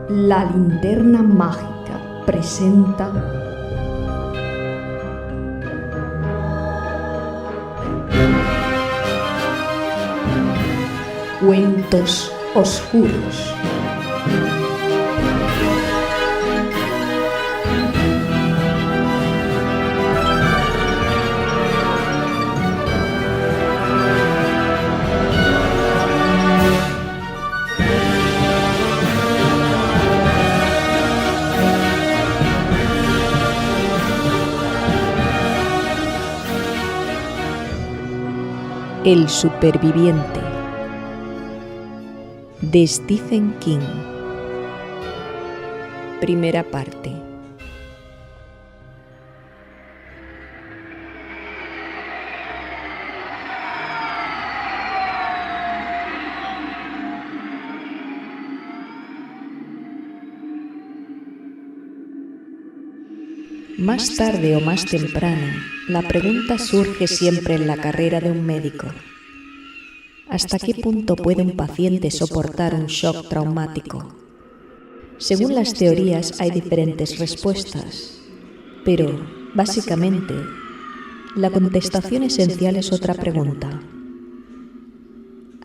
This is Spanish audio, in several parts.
La Linterna Mágica presenta Cuentos Oscuros. El superviviente de Stephen King. Primera parte. Más tarde o más temprano, la pregunta surge siempre en la carrera de un médico. ¿Hasta qué punto puede un paciente soportar un shock traumático? Según las teorías hay diferentes respuestas, pero, básicamente, la contestación esencial es otra pregunta.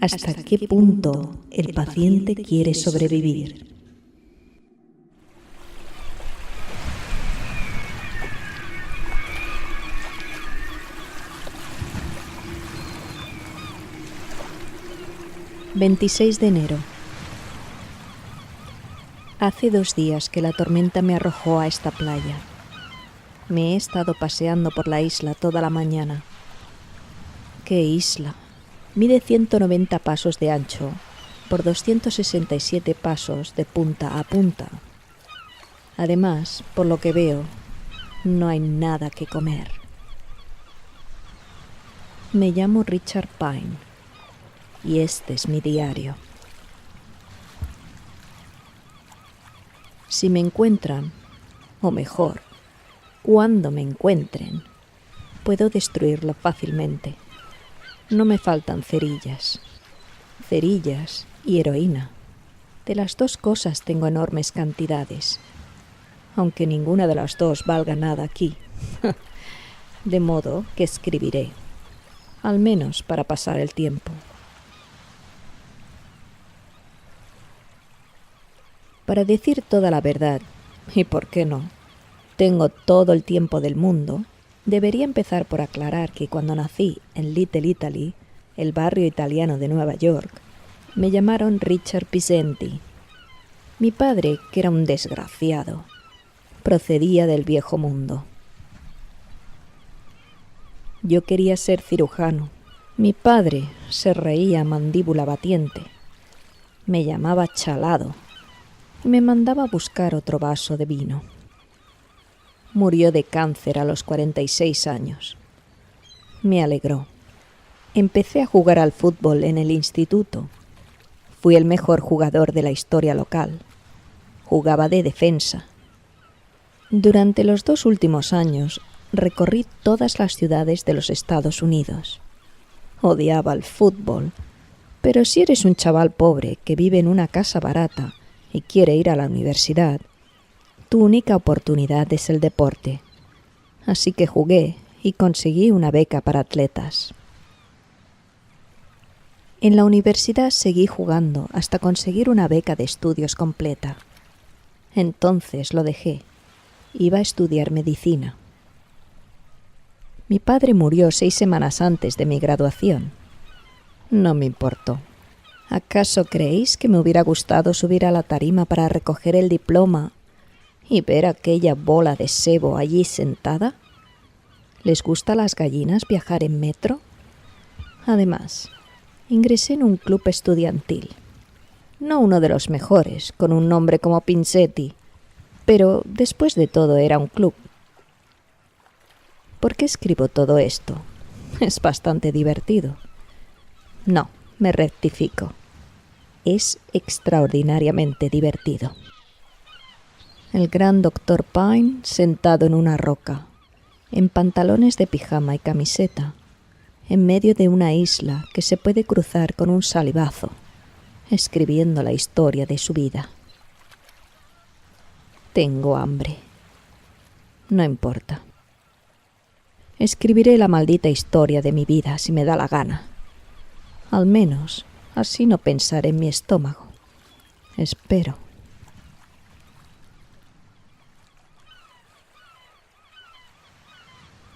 ¿Hasta qué punto el paciente quiere sobrevivir? «26 de enero. Hace 2 días que la tormenta me arrojó a esta playa. Me he estado paseando por la isla toda la mañana. ¡Qué isla! Mide 190 pasos de ancho por 267 pasos de punta a punta. Además, por lo que veo, no hay nada que comer. Me llamo Richard Pine. Y este es mi diario. Si me encuentran, o mejor, cuando me encuentren, puedo destruirlo fácilmente. No me faltan cerillas y heroína. De las dos cosas tengo enormes cantidades, aunque ninguna de las dos valga nada aquí. De modo que escribiré, al menos para pasar el tiempo. Para decir toda la verdad, y por qué no, tengo todo el tiempo del mundo, debería empezar por aclarar que cuando nací en Little Italy, el barrio italiano de Nueva York, me llamaron Richard Picenti. Mi padre, que era un desgraciado, procedía del viejo mundo. Yo quería ser cirujano. Mi padre se reía a mandíbula batiente. Me llamaba chalado. Me mandaba a buscar otro vaso de vino. Murió de cáncer a los 46 años. Me alegró. Empecé a jugar al fútbol en el instituto. Fui el mejor jugador de la historia local. Jugaba de defensa. Durante los 2 últimos años recorrí todas las ciudades de los Estados Unidos. Odiaba el fútbol, pero si eres un chaval pobre que vive en una casa barata y quiere ir a la universidad, tu única oportunidad es el deporte. Así que jugué y conseguí una beca para atletas. En la universidad seguí jugando hasta conseguir una beca de estudios completa. Entonces lo dejé. Iba a estudiar medicina. Mi padre murió 6 semanas antes de mi graduación. No me importó. ¿Acaso creéis que me hubiera gustado subir a la tarima para recoger el diploma y ver aquella bola de sebo allí sentada? ¿Les gusta a las gallinas viajar en metro? Además, ingresé en un club estudiantil. No uno de los mejores, con un nombre como Pinzetti, pero después de todo era un club. ¿Por qué escribo todo esto? Es bastante divertido. No. Me rectifico. Es extraordinariamente divertido. El gran Dr. Pine sentado en una roca, en pantalones de pijama y camiseta, en medio de una isla que se puede cruzar con un salivazo, escribiendo la historia de su vida. Tengo hambre. No importa. Escribiré la maldita historia de mi vida si me da la gana. Al menos así no pensaré en mi estómago. Espero.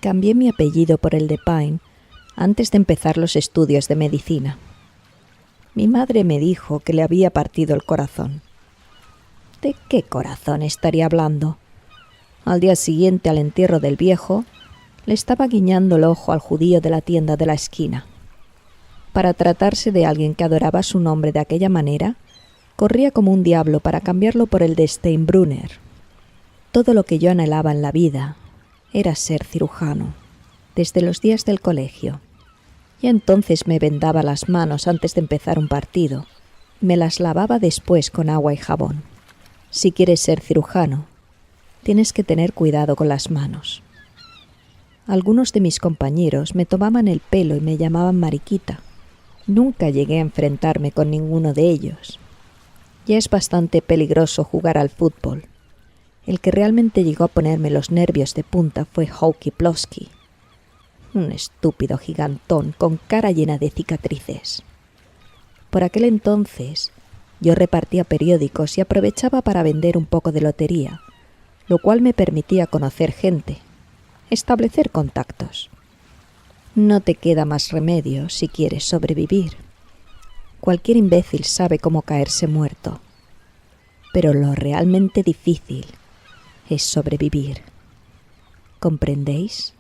Cambié mi apellido por el de Pine antes de empezar los estudios de medicina. Mi madre me dijo que le había partido el corazón. ¿De qué corazón estaría hablando? Al día siguiente, al entierro del viejo, le estaba guiñando el ojo al judío de la tienda de la esquina. Para tratarse de alguien que adoraba su nombre de aquella manera, corría como un diablo para cambiarlo por el de Steinbrunner. Todo lo que yo anhelaba en la vida era ser cirujano, desde los días del colegio. Y entonces me vendaba las manos antes de empezar un partido. Me las lavaba después con agua y jabón. Si quieres ser cirujano, tienes que tener cuidado con las manos. Algunos de mis compañeros me tomaban el pelo y me llamaban mariquita. Nunca llegué a enfrentarme con ninguno de ellos. Ya es bastante peligroso jugar al fútbol. El que realmente llegó a ponerme los nervios de punta fue Hawky Plosky, un estúpido gigantón con cara llena de cicatrices. Por aquel entonces, yo repartía periódicos y aprovechaba para vender un poco de lotería, lo cual me permitía conocer gente, establecer contactos. No te queda más remedio si quieres sobrevivir. Cualquier imbécil sabe cómo caerse muerto, pero lo realmente difícil es sobrevivir. ¿Comprendéis?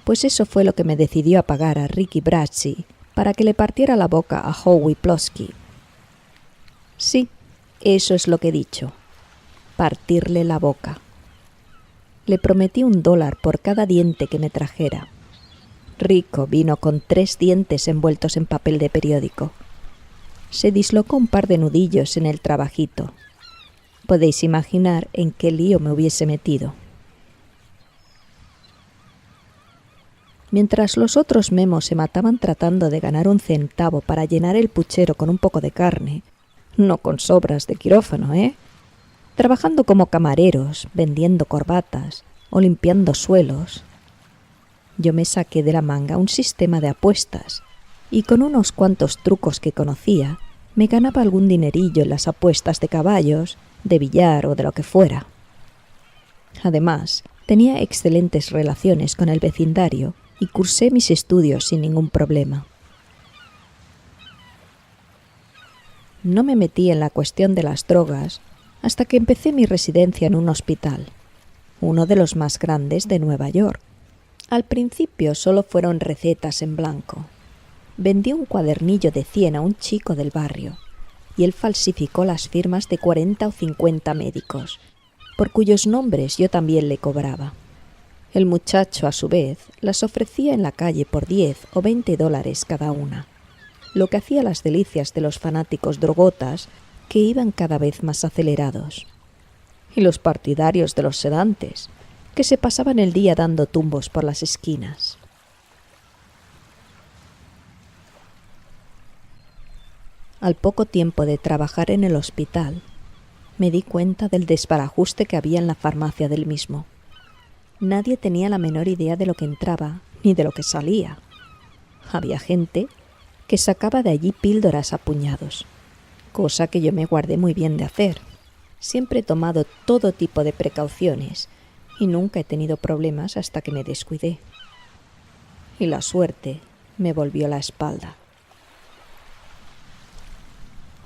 Pues eso fue lo que me decidió a pagar a Ricky Bracci para que le partiera la boca a Howie Plosky. Sí, eso es lo que he dicho. Partirle la boca. Le prometí $1 por cada diente que me trajera. Rico vino con 3 dientes envueltos en papel de periódico. Se dislocó un par de nudillos en el trabajito. Podéis imaginar en qué lío me hubiese metido. Mientras los otros memos se mataban tratando de ganar 1 centavo para llenar el puchero con un poco de carne, no con sobras de quirófano, trabajando como camareros, vendiendo corbatas o limpiando suelos, yo me saqué de la manga un sistema de apuestas y con unos cuantos trucos que conocía, me ganaba algún dinerillo en las apuestas de caballos, de billar o de lo que fuera. Además, tenía excelentes relaciones con el vecindario y cursé mis estudios sin ningún problema. No me metí en la cuestión de las drogas hasta que empecé mi residencia en un hospital, uno de los más grandes de Nueva York. Al principio solo fueron recetas en blanco. Vendí un cuadernillo de 100 a un chico del barrio y él falsificó las firmas de 40 o 50 médicos, por cuyos nombres yo también le cobraba. El muchacho, a su vez, las ofrecía en la calle por $10 o $20 cada una, lo que hacía las delicias de los fanáticos drogotas que iban cada vez más acelerados, y los partidarios de los sedantes, que se pasaban el día dando tumbos por las esquinas. Al poco tiempo de trabajar en el hospital, me di cuenta del desbarajuste que había en la farmacia del mismo. Nadie tenía la menor idea de lo que entraba ni de lo que salía. Había gente que sacaba de allí píldoras a puñados, cosa que yo me guardé muy bien de hacer. Siempre he tomado todo tipo de precauciones y nunca he tenido problemas hasta que me descuidé. Y la suerte me volvió la espalda.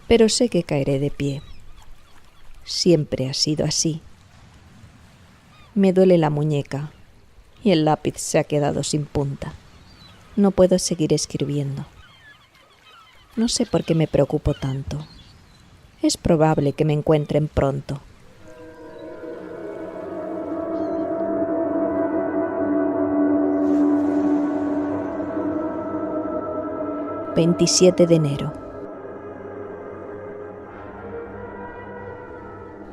Pero sé que caeré de pie. Siempre ha sido así. Me duele la muñeca y el lápiz se ha quedado sin punta. No puedo seguir escribiendo. No sé por qué me preocupo tanto. Es probable que me encuentren pronto. ...27 de enero...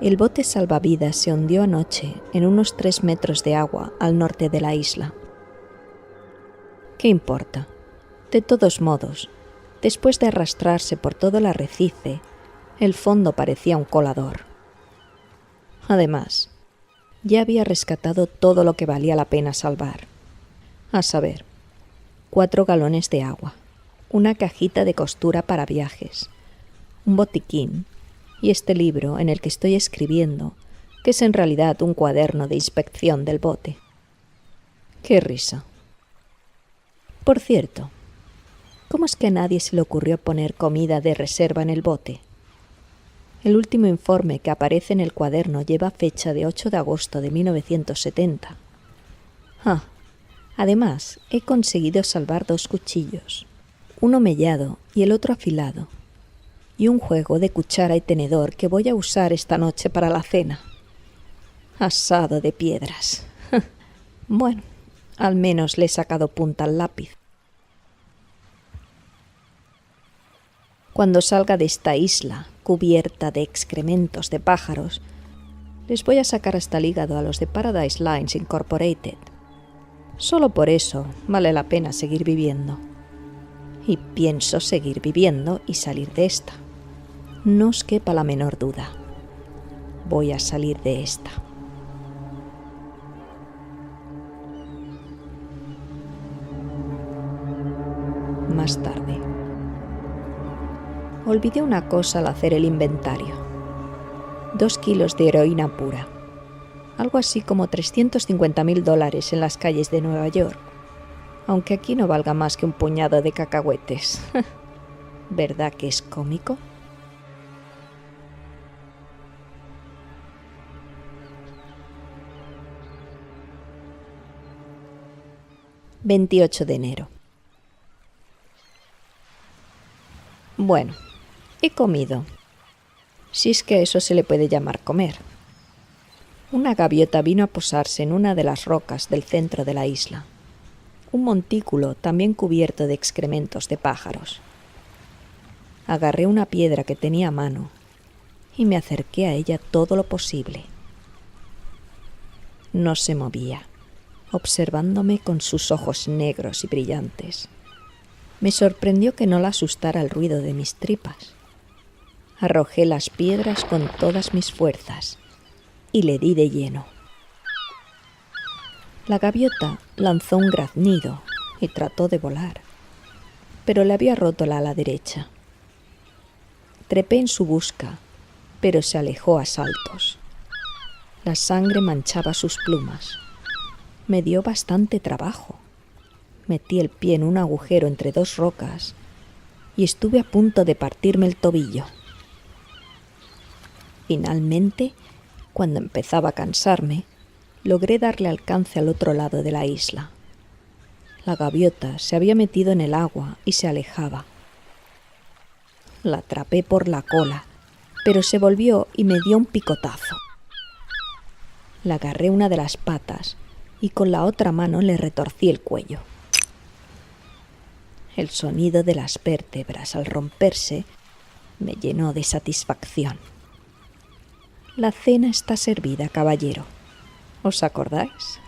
El bote salvavidas se hundió anoche en unos 3 metros de agua al norte de la isla. ¿Qué importa? De todos modos, después de arrastrarse por todo el arrecife, el fondo parecía un colador. Además, ya había rescatado todo lo que valía la pena salvar. A saber, 4 galones de agua, una cajita de costura para viajes, un botiquín y este libro en el que estoy escribiendo, que es en realidad un cuaderno de inspección del bote. ¡Qué risa! Por cierto, ¿cómo es que a nadie se le ocurrió poner comida de reserva en el bote? El último informe que aparece en el cuaderno lleva fecha de 8 de agosto de 1970. Además, he conseguido salvar 2 cuchillos, uno mellado y el otro afilado, y un juego de cuchara y tenedor que voy a usar esta noche para la cena. Asado de piedras. Bueno, al menos le he sacado punta al lápiz. Cuando salga de esta isla cubierta de excrementos de pájaros, les voy a sacar hasta el hígado a los de Paradise Lines Incorporated. Solo por eso vale la pena seguir viviendo. Y pienso seguir viviendo y salir de esta. No os quepa la menor duda. Voy a salir de esta. Más tarde. Olvidé una cosa al hacer el inventario. 2 kilos de heroína pura. Algo así como $350.000 en las calles de Nueva York. Aunque aquí no valga más que un puñado de cacahuetes. ¿Verdad que es cómico? ...28 de enero. Bueno, he comido. Si es que a eso se le puede llamar comer. Una gaviota vino a posarse en una de las rocas del centro de la isla. Un montículo también cubierto de excrementos de pájaros. Agarré una piedra que tenía a mano y me acerqué a ella todo lo posible. No se movía, observándome con sus ojos negros y brillantes. Me sorprendió que no la asustara el ruido de mis tripas. Arrojé las piedras con todas mis fuerzas y le di de lleno. La gaviota lanzó un graznido y trató de volar, pero le había roto la ala derecha. Trepé en su busca, pero se alejó a saltos. La sangre manchaba sus plumas. Me dio bastante trabajo. Metí el pie en un agujero entre 2 rocas y estuve a punto de partirme el tobillo. Finalmente, cuando empezaba a cansarme, logré darle alcance al otro lado de la isla. La gaviota se había metido en el agua y se alejaba. La atrapé por la cola, pero se volvió y me dio un picotazo. Le agarré una de las patas y con la otra mano le retorcí el cuello. El sonido de las vértebras al romperse me llenó de satisfacción. La cena está servida, caballero. ¿Os acordáis?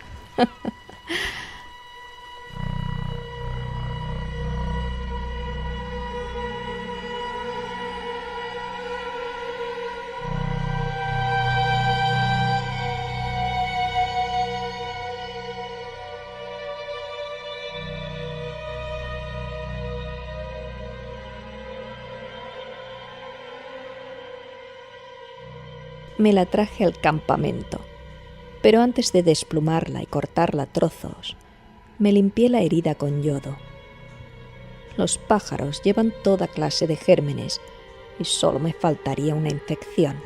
Me la traje al campamento, pero antes de desplumarla y cortarla a trozos, me limpié la herida con yodo. Los pájaros llevan toda clase de gérmenes y solo me faltaría una infección.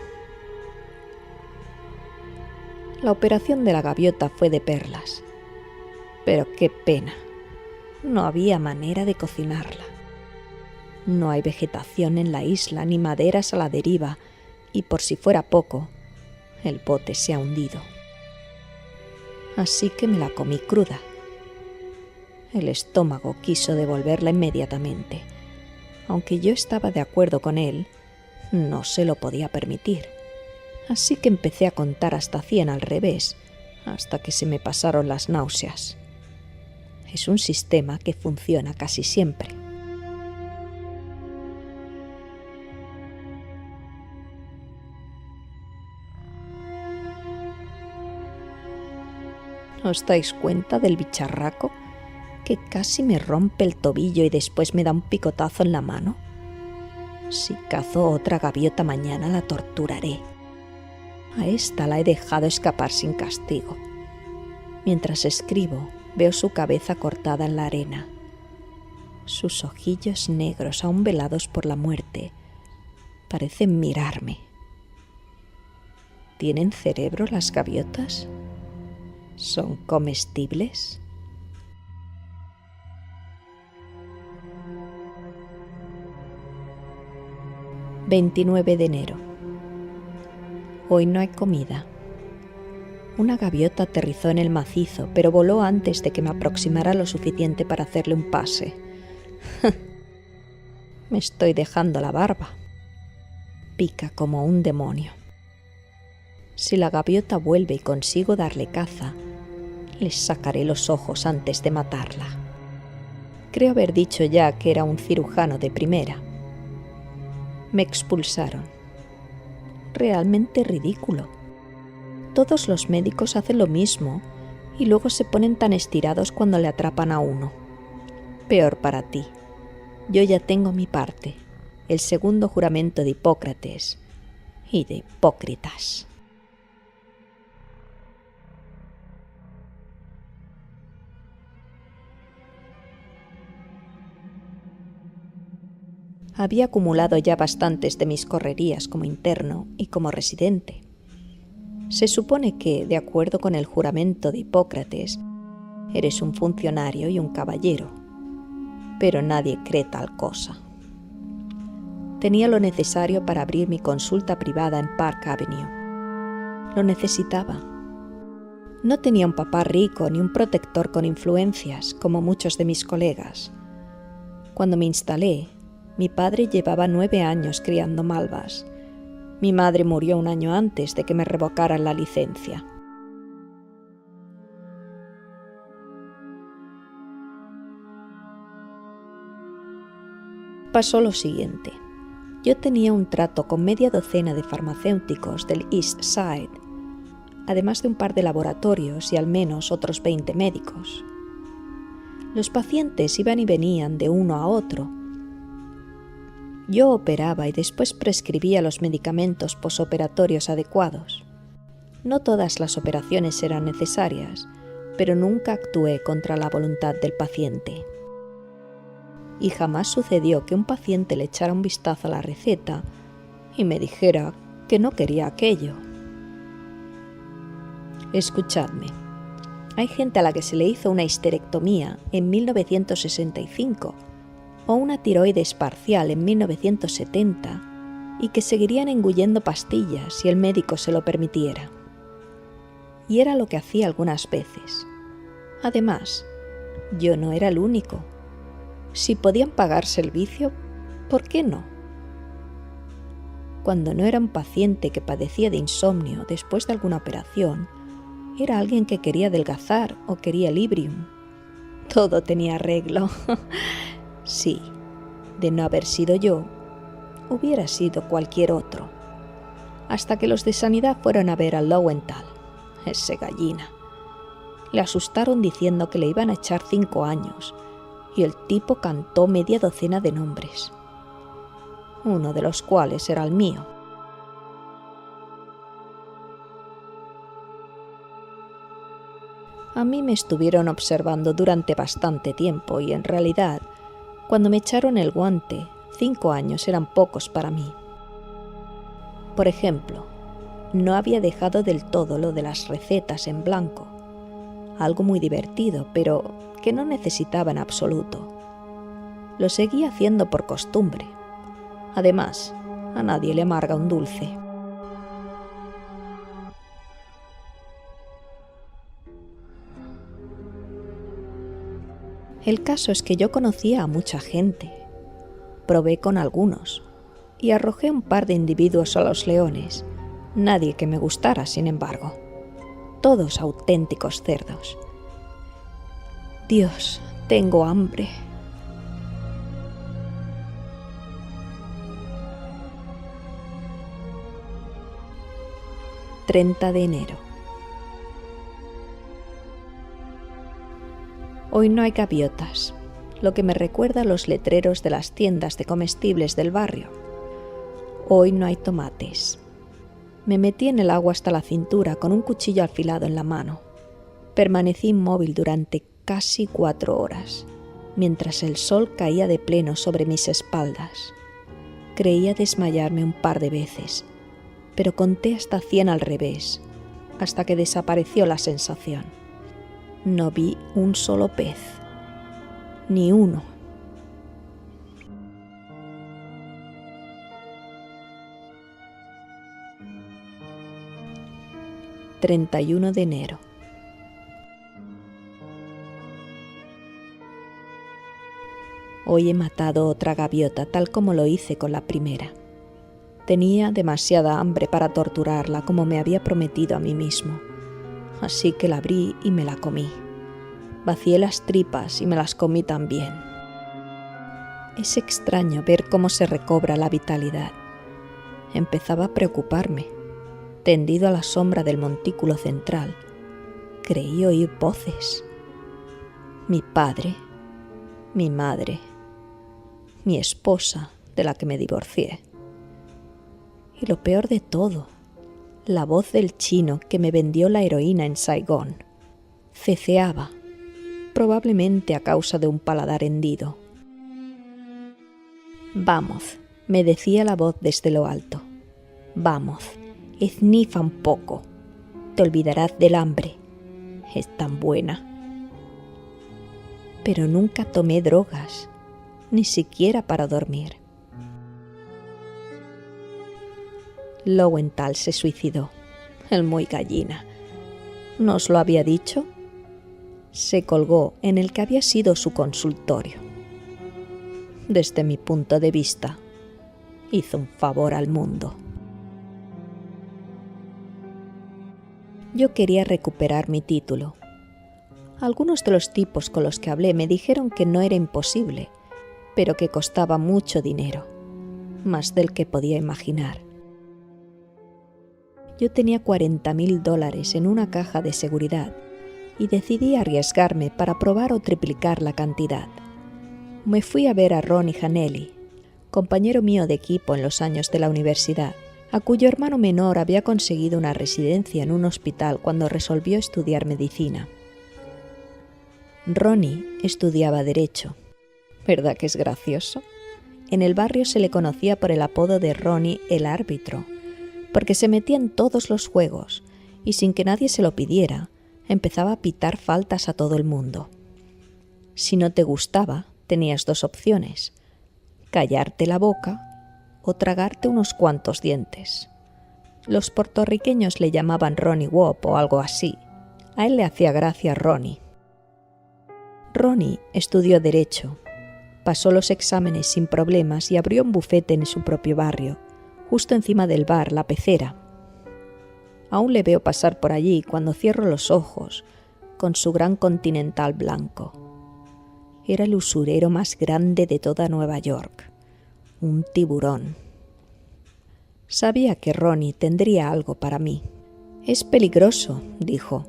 La operación de la gaviota fue de perlas, pero qué pena, no había manera de cocinarla. No hay vegetación en la isla ni maderas a la deriva, y por si fuera poco, el bote se ha hundido. Así que me la comí cruda. El estómago quiso devolverla inmediatamente. Aunque yo estaba de acuerdo con él, no se lo podía permitir. Así que empecé a contar hasta 100 al revés, hasta que se me pasaron las náuseas. Es un sistema que funciona casi siempre. ¿Os dais cuenta del bicharraco que casi me rompe el tobillo y después me da un picotazo en la mano? Si cazo otra gaviota mañana la torturaré. A esta la he dejado escapar sin castigo. Mientras escribo, veo su cabeza cortada en la arena. Sus ojillos negros, aún velados por la muerte, parecen mirarme. ¿Tienen cerebro las gaviotas? ¿Son comestibles? ...29 de enero. Hoy no hay comida. Una gaviota aterrizó en el macizo, pero voló antes de que me aproximara lo suficiente para hacerle un pase. Me estoy dejando la barba. Pica como un demonio. Si la gaviota vuelve y consigo darle caza, les sacaré los ojos antes de matarla. Creo haber dicho ya que era un cirujano de primera. Me expulsaron. Realmente ridículo. Todos los médicos hacen lo mismo y luego se ponen tan estirados cuando le atrapan a uno. Peor para ti. Yo ya tengo mi parte, el segundo juramento de Hipócrates y de hipócritas. Había acumulado ya bastantes de mis correrías como interno y como residente. Se supone que, de acuerdo con el juramento de Hipócrates, eres un funcionario y un caballero, pero nadie cree tal cosa. Tenía lo necesario para abrir mi consulta privada en Park Avenue. Lo necesitaba. No tenía un papá rico ni un protector con influencias, como muchos de mis colegas. Cuando me instalé, mi padre llevaba 9 años criando malvas. Mi madre murió un año antes de que me revocaran la licencia. Pasó lo siguiente. Yo tenía un trato con media docena de farmacéuticos del East Side, además de un par de laboratorios y al menos otros 20 médicos. Los pacientes iban y venían de uno a otro. Yo operaba y después prescribía los medicamentos posoperatorios adecuados. No todas las operaciones eran necesarias, pero nunca actué contra la voluntad del paciente. Y jamás sucedió que un paciente le echara un vistazo a la receta y me dijera que no quería aquello. Escuchadme. Hay gente a la que se le hizo una histerectomía en 1965 o una tiroides parcial en 1970 y que seguirían engullendo pastillas si el médico se lo permitiera. Y era lo que hacía algunas veces. Además, yo no era el único. Si podían pagarse el vicio, ¿por qué no? Cuando no era un paciente que padecía de insomnio después de alguna operación, era alguien que quería adelgazar o quería Librium. Todo tenía arreglo. Sí, de no haber sido yo, hubiera sido cualquier otro. Hasta que los de sanidad fueron a ver a Lowenthal, ese gallina. Le asustaron diciendo que le iban a echar 5 años, y el tipo cantó media docena de nombres, uno de los cuales era el mío. A mí me estuvieron observando durante bastante tiempo y en realidad, cuando me echaron el guante, 5 años eran pocos para mí. Por ejemplo, no había dejado del todo lo de las recetas en blanco, algo muy divertido, pero que no necesitaba en absoluto. Lo seguía haciendo por costumbre. Además, a nadie le amarga un dulce. El caso es que yo conocía a mucha gente. Probé con algunos y arrojé un par de individuos a los leones. Nadie que me gustara, sin embargo. Todos auténticos cerdos. Dios, tengo hambre. ...30 de enero. Hoy no hay gaviotas, lo que me recuerda a los letreros de las tiendas de comestibles del barrio. Hoy no hay tomates. Me metí en el agua hasta la cintura con un cuchillo afilado en la mano. Permanecí inmóvil durante casi 4 horas, mientras el sol caía de pleno sobre mis espaldas. Creía desmayarme un par de veces, pero conté hasta 100 al revés, hasta que desapareció la sensación. No vi un solo pez, ni uno. ...31 de enero. Hoy he matado otra gaviota tal como lo hice con la primera. Tenía demasiada hambre para torturarla como me había prometido a mí mismo. Así que la abrí y me la comí. Vacié las tripas y me las comí también. Es extraño ver cómo se recobra la vitalidad. Empezaba a preocuparme. Tendido a la sombra del montículo central, creí oír voces. Mi padre, mi madre, mi esposa, de la que me divorcié. Y lo peor de todo, la voz del chino que me vendió la heroína en Saigón. Ceceaba, probablemente a causa de un paladar hendido. Vamos, me decía la voz desde lo alto. Vamos, esnifa un poco. Te olvidarás del hambre. Es tan buena. Pero nunca tomé drogas, ni siquiera para dormir. Lowenthal se suicidó, el muy gallina. ¿No os lo había dicho? Se colgó en el que había sido su consultorio. Desde mi punto de vista, hizo un favor al mundo. Yo quería recuperar mi título. Algunos de los tipos con los que hablé me dijeron que no era imposible, pero que costaba mucho dinero, más del que podía imaginar. Yo tenía $40,000 en una caja de seguridad y decidí arriesgarme para probar o triplicar la cantidad. Me fui a ver a Ronnie Hanelli, compañero mío de equipo en los años de la universidad, a cuyo hermano menor había conseguido una residencia en un hospital cuando resolvió estudiar medicina. Ronnie estudiaba Derecho. ¿Verdad que es gracioso? En el barrio se le conocía por el apodo de Ronnie el árbitro, porque se metía en todos los juegos y sin que nadie se lo pidiera, empezaba a pitar faltas a todo el mundo. Si no te gustaba, tenías 2 opciones: callarte la boca o tragarte unos cuantos dientes. Los puertorriqueños le llamaban Ronnie Wop o algo así. A él le hacía gracia Ronnie. Ronnie estudió Derecho, pasó los exámenes sin problemas y abrió un bufete en su propio barrio, justo encima del bar La Pecera. Aún le veo pasar por allí cuando cierro los ojos, con su gran Continental blanco. Era el usurero más grande de toda Nueva York, un tiburón. Sabía que Ronnie tendría algo para mí. «Es peligroso», dijo,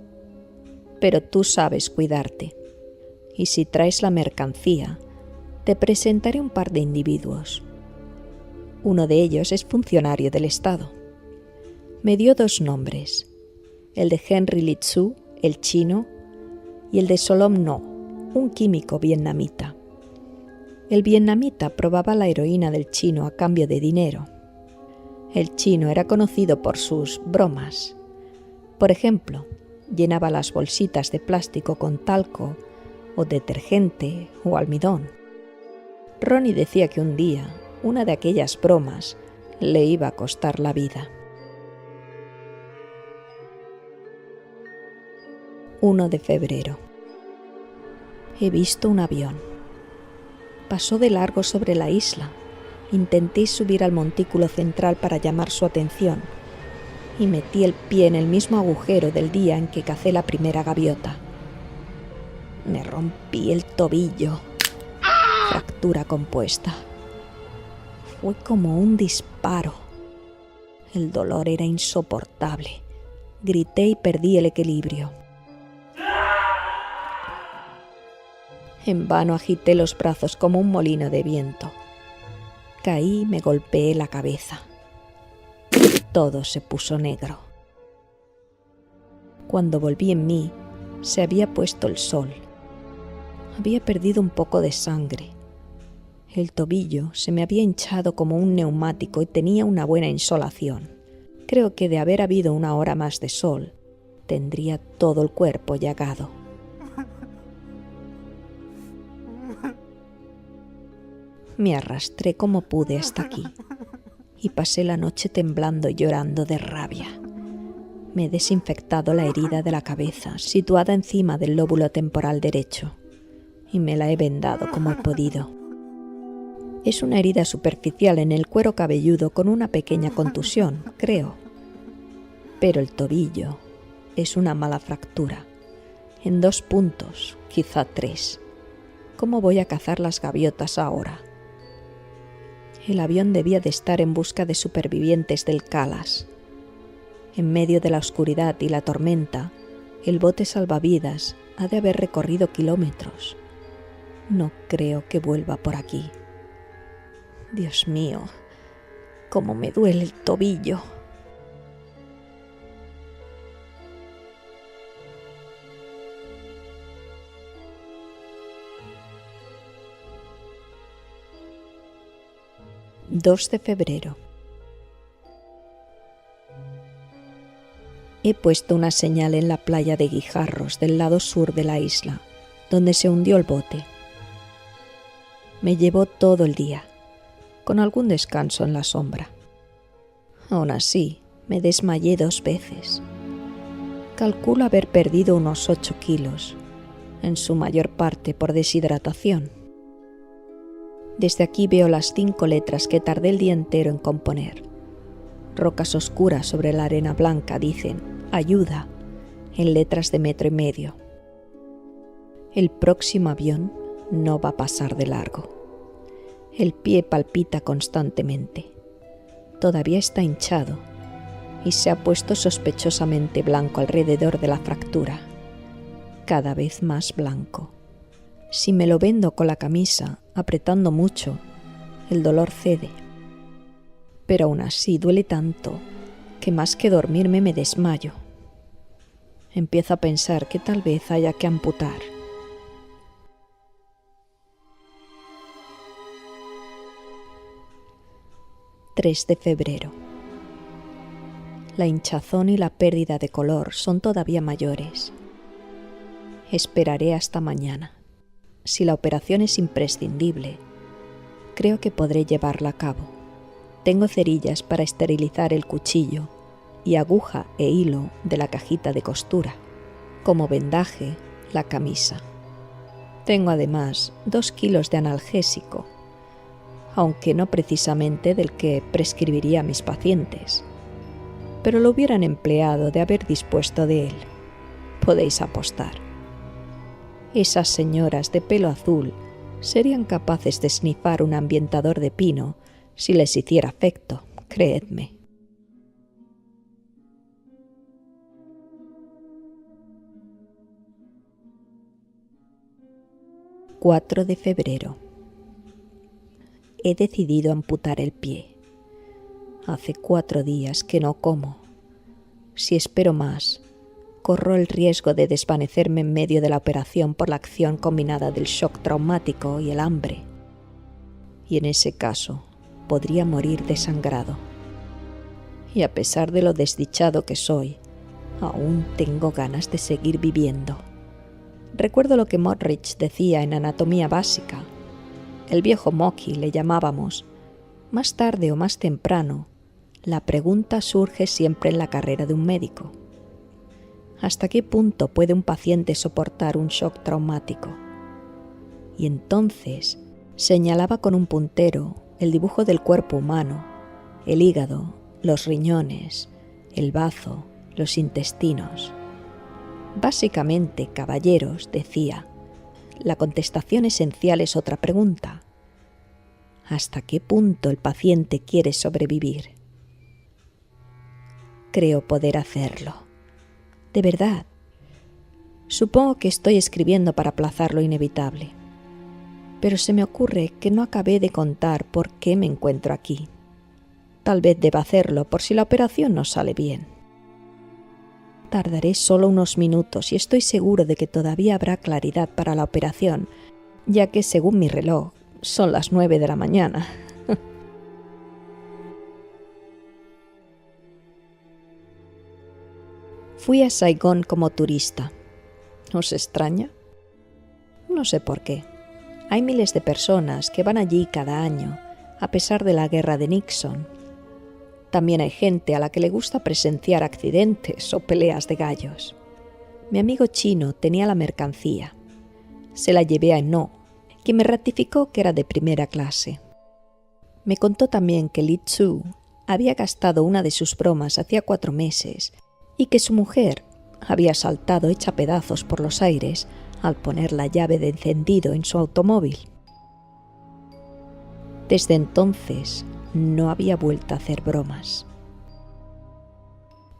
«pero tú sabes cuidarte. Y si traes la mercancía, te presentaré un par de individuos. Uno de ellos es funcionario del Estado». Me dio 2 nombres, el de Henry Litsu, el chino, y el de Solom No, un químico vietnamita. El vietnamita probaba la heroína del chino a cambio de dinero. El chino era conocido por sus bromas. Por ejemplo, llenaba las bolsitas de plástico con talco o detergente o almidón. Ronnie decía que un día una de aquellas bromas le iba a costar la vida. 1 de febrero. He visto un avión. Pasó de largo sobre la isla. Intenté subir al montículo central para llamar su atención y metí el pie en el mismo agujero del día en que cacé la primera gaviota. Me rompí el tobillo. Fractura compuesta. Fue como un disparo. El dolor era insoportable. Grité y perdí el equilibrio. En vano agité los brazos como un molino de viento. Caí y me golpeé la cabeza. Todo se puso negro. Cuando volví en mí, se había puesto el sol. Había perdido un poco de sangre. El tobillo se me había hinchado como un neumático y tenía una buena insolación. Creo que de haber habido una hora más de sol, tendría todo el cuerpo llagado. Me arrastré como pude hasta aquí y pasé la noche temblando y llorando de rabia. Me he desinfectado la herida de la cabeza, situada encima del lóbulo temporal derecho, y me la he vendado como he podido. Es una herida superficial en el cuero cabelludo con una pequeña contusión, creo. Pero el tobillo es una mala fractura, en 2 puntos, quizá 3. ¿Cómo voy a cazar las gaviotas ahora? El avión debía de estar en busca de supervivientes del Calas. En medio de la oscuridad y la tormenta, el bote salvavidas ha de haber recorrido kilómetros. No creo que vuelva por aquí. Dios mío, cómo me duele el tobillo. ...2 de febrero. He puesto una señal en la playa de Guijarros del lado sur de la isla, donde se hundió el bote. Me llevó todo el día, con algún descanso en la sombra. Aún así, me desmayé 2 veces. Calculo haber perdido unos 8 kilos, en su mayor parte por deshidratación. Desde aquí veo las 5 letras que tardé el día entero en componer. Rocas oscuras sobre la arena blanca dicen «Ayuda» en letras de 1,5 metros. El próximo avión no va a pasar de largo. El pie palpita constantemente. Todavía está hinchado y se ha puesto sospechosamente blanco alrededor de la fractura. Cada vez más blanco. Si me lo vendo con la camisa, apretando mucho, el dolor cede. Pero aún así duele tanto que más que dormirme me desmayo. Empiezo a pensar que tal vez haya que amputar. ...3 de febrero. La hinchazón y la pérdida de color son todavía mayores. Esperaré hasta mañana. Si la operación es imprescindible, creo que podré llevarla a cabo. Tengo cerillas para esterilizar el cuchillo y aguja e hilo de la cajita de costura. Como vendaje, la camisa. Tengo además 2 kilos de analgésico, aunque no precisamente del que prescribiría a mis pacientes. Pero lo hubieran empleado de haber dispuesto de él. Podéis apostar. Esas señoras de pelo azul serían capaces de snifar un ambientador de pino si les hiciera efecto, creedme. ...4 de febrero. He decidido amputar el pie. Hace 4 días que no como. Si espero más, corro el riesgo de desvanecerme en medio de la operación por la acción combinada del shock traumático y el hambre. Y en ese caso, podría morir desangrado. Y a pesar de lo desdichado que soy, aún tengo ganas de seguir viviendo. Recuerdo lo que Mottridge decía en Anatomía Básica. El viejo Mocky le llamábamos. Más tarde o más temprano, la pregunta surge siempre en la carrera de un médico. ¿Hasta qué punto puede un paciente soportar un shock traumático? Y entonces señalaba con un puntero el dibujo del cuerpo humano, el hígado, los riñones, el bazo, los intestinos. Básicamente, caballeros, decía, la contestación esencial es otra pregunta. ¿Hasta qué punto el paciente quiere sobrevivir? Creo poder hacerlo. De verdad. Supongo que estoy escribiendo para aplazar lo inevitable. Pero se me ocurre que no acabé de contar por qué me encuentro aquí. Tal vez deba hacerlo por si la operación no sale bien. Tardaré solo unos minutos y estoy seguro de que todavía habrá claridad para la operación, ya que según mi reloj son las 9 de la mañana. Fui a Saigón como turista. ¿Os extraña? No sé por qué. Hay miles de personas que van allí cada año, a pesar de la guerra de Nixon. También hay gente a la que le gusta presenciar accidentes o peleas de gallos. Mi amigo chino tenía la mercancía. Se la llevé a No, quien me ratificó que era de primera clase. Me contó también que Li Tzu había gastado una de sus bromas hacía 4 meses y que su mujer había saltado hecha pedazos por los aires al poner la llave de encendido en su automóvil. Desde entonces no había vuelto a hacer bromas.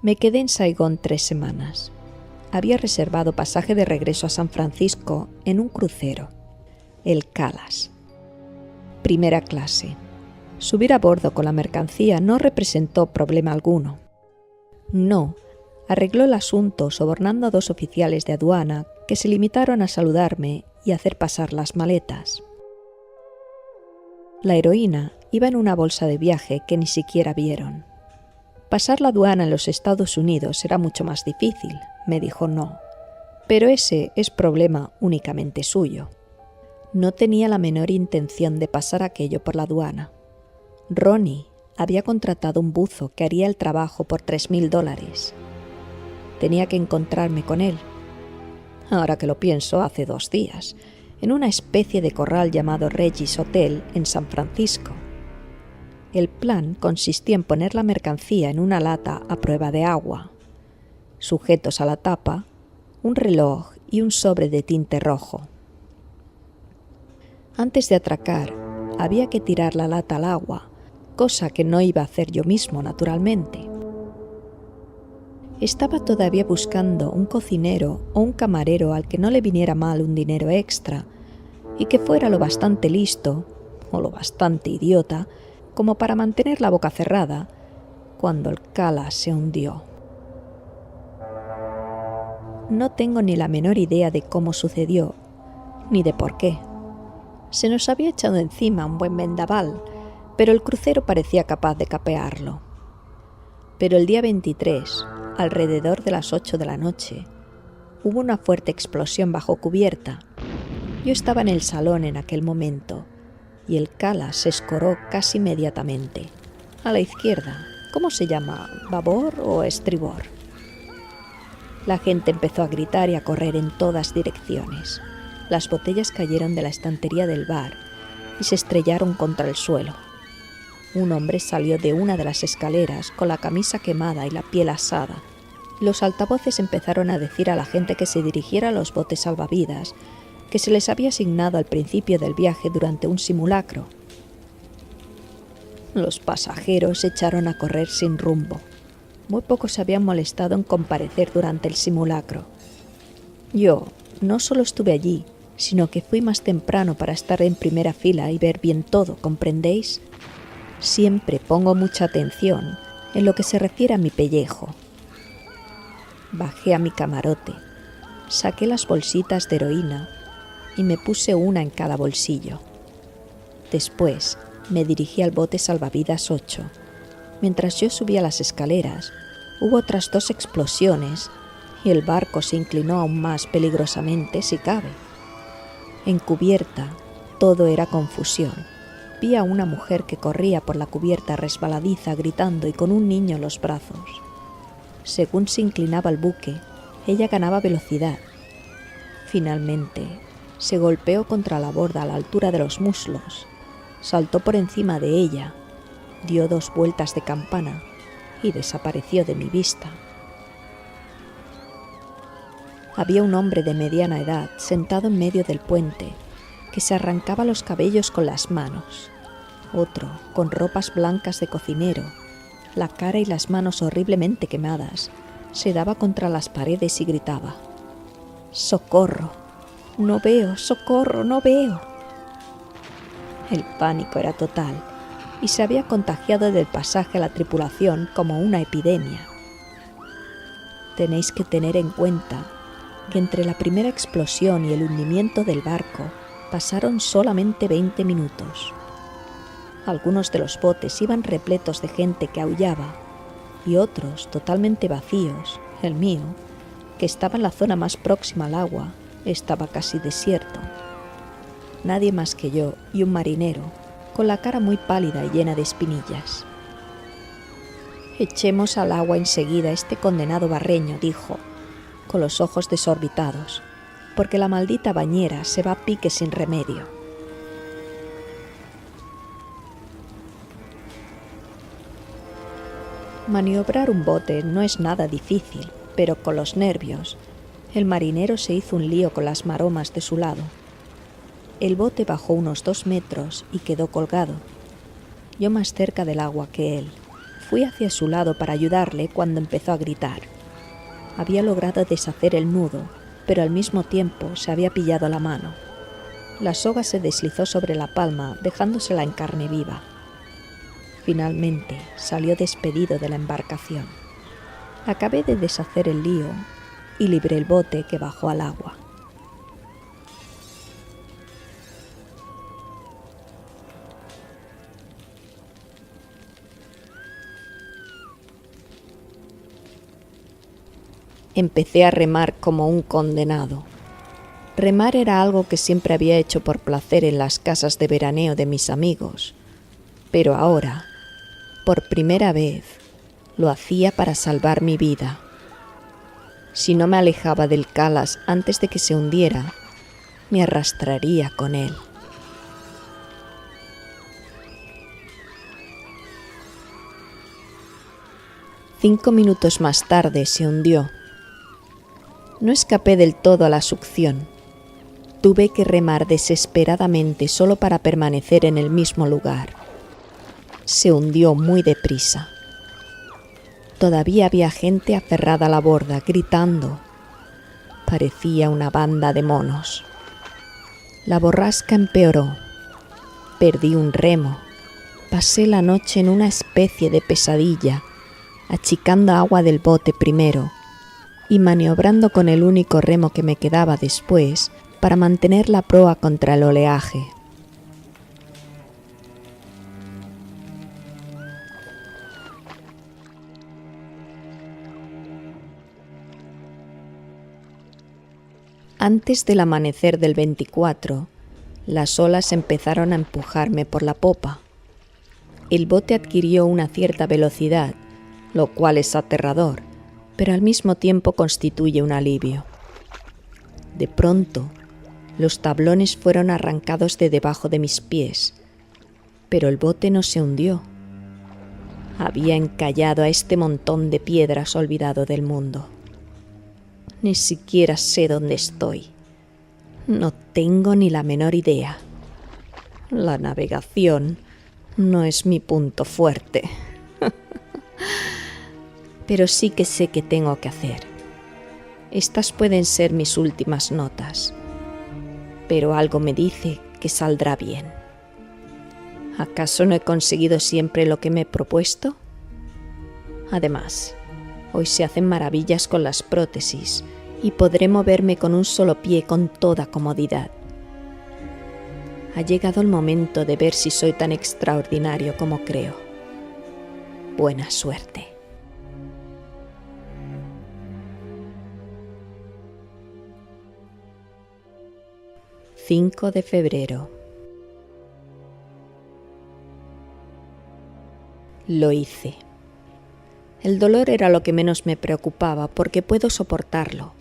Me quedé en Saigón 3 semanas. Había reservado pasaje de regreso a San Francisco en un crucero, el Calas. Primera clase. Subir a bordo con la mercancía no representó problema alguno. No, arregló el asunto sobornando a 2 oficiales de aduana que se limitaron a saludarme y hacer pasar las maletas. La heroína iba en una bolsa de viaje que ni siquiera vieron. Pasar la aduana en los Estados Unidos será mucho más difícil, me dijo No, pero ese es problema únicamente suyo. No tenía la menor intención de pasar aquello por la aduana. Ronnie había contratado un buzo que haría el trabajo por $3,000. Tenía que encontrarme con él. Ahora que lo pienso, hace 2 días, en una especie de corral llamado Regis Hotel en San Francisco. El plan consistía en poner la mercancía en una lata a prueba de agua. Sujetos a la tapa, un reloj y un sobre de tinte rojo. Antes de atracar, había que tirar la lata al agua, cosa que no iba a hacer yo mismo, naturalmente. Estaba todavía buscando un cocinero o un camarero al que no le viniera mal un dinero extra y que fuera lo bastante listo o lo bastante idiota como para mantener la boca cerrada cuando el Calas se hundió. No tengo ni la menor idea de cómo sucedió, ni de por qué. Se nos había echado encima un buen vendaval, pero el crucero parecía capaz de capearlo. Pero el día 23, alrededor de las 8 de la noche, hubo una fuerte explosión bajo cubierta. Yo estaba en el salón en aquel momento, y el Calas se escoró casi inmediatamente. A la izquierda, ¿cómo se llama? ¿Babor o estribor? La gente empezó a gritar y a correr en todas direcciones. Las botellas cayeron de la estantería del bar y se estrellaron contra el suelo. Un hombre salió de una de las escaleras con la camisa quemada y la piel asada. Los altavoces empezaron a decir a la gente que se dirigiera a los botes salvavidas, que se les había asignado al principio del viaje durante un simulacro. Los pasajeros se echaron a correr sin rumbo. Muy pocos se habían molestado en comparecer durante el simulacro. Yo no solo estuve allí, sino que fui más temprano para estar en primera fila y ver bien todo, ¿comprendéis? Siempre pongo mucha atención en lo que se refiere a mi pellejo. Bajé a mi camarote, saqué las bolsitas de heroína y me puse una en cada bolsillo. Después me dirigí al bote salvavidas 8. Mientras yo subía las escaleras, hubo otras 2 explosiones y el barco se inclinó aún más peligrosamente, si cabe. En cubierta, todo era confusión. Vi a una mujer que corría por la cubierta resbaladiza gritando y con un niño en los brazos. Según se inclinaba el buque, ella ganaba velocidad. Finalmente, se golpeó contra la borda a la altura de los muslos, saltó por encima de ella, dio 2 vueltas de campana y desapareció de mi vista. Había un hombre de mediana edad sentado en medio del puente, que se arrancaba los cabellos con las manos. Otro, con ropas blancas de cocinero, la cara y las manos horriblemente quemadas, se daba contra las paredes y gritaba: «¡Socorro! ¡No veo! ¡Socorro! ¡No veo!». El pánico era total y se había contagiado del pasaje a la tripulación como una epidemia. Tenéis que tener en cuenta que entre la primera explosión y el hundimiento del barco pasaron solamente 20 minutos. Algunos de los botes iban repletos de gente que aullaba y otros totalmente vacíos. El mío, que estaba en la zona más próxima al agua, estaba casi desierto. Nadie más que yo y un marinero, con la cara muy pálida y llena de espinillas. «Echemos al agua enseguida este condenado barreño», dijo, con los ojos desorbitados, «porque la maldita bañera se va a pique sin remedio». Maniobrar un bote no es nada difícil, pero con los nervios, el marinero se hizo un lío con las maromas de su lado. El bote bajó unos 2 metros y quedó colgado. Yo más cerca del agua que él. Fui hacia su lado para ayudarle cuando empezó a gritar. Había logrado deshacer el nudo, pero al mismo tiempo se había pillado la mano. La soga se deslizó sobre la palma, dejándosela en carne viva. Finalmente salió despedido de la embarcación. Acabé de deshacer el lío y libré el bote que bajó al agua. Empecé a remar como un condenado. Remar era algo que siempre había hecho por placer en las casas de veraneo de mis amigos, pero ahora, por primera vez, lo hacía para salvar mi vida. Si no me alejaba del Calas antes de que se hundiera, me arrastraría con él. Cinco minutos más tarde se hundió. No escapé del todo a la succión. Tuve que remar desesperadamente solo para permanecer en el mismo lugar. Se hundió muy deprisa. Todavía había gente aferrada a la borda, gritando. Parecía una banda de monos. La borrasca empeoró. Perdí un remo. Pasé la noche en una especie de pesadilla, achicando agua del bote primero y maniobrando con el único remo que me quedaba después para mantener la proa contra el oleaje. Antes del amanecer del 24, las olas empezaron a empujarme por la popa. El bote adquirió una cierta velocidad, lo cual es aterrador, pero al mismo tiempo constituye un alivio. De pronto, los tablones fueron arrancados de debajo de mis pies, pero el bote no se hundió. Había encallado a este montón de piedras olvidado del mundo. Ni siquiera sé dónde estoy. No tengo ni la menor idea. La navegación no es mi punto fuerte. Pero sí que sé qué tengo que hacer. Estas pueden ser mis últimas notas, pero algo me dice que saldrá bien. ¿Acaso no he conseguido siempre lo que me he propuesto? Además, hoy se hacen maravillas con las prótesis y podré moverme con un solo pie con toda comodidad. Ha llegado el momento de ver si soy tan extraordinario como creo. Buena suerte. 5 de febrero. Lo hice. El dolor era lo que menos me preocupaba porque puedo soportarlo,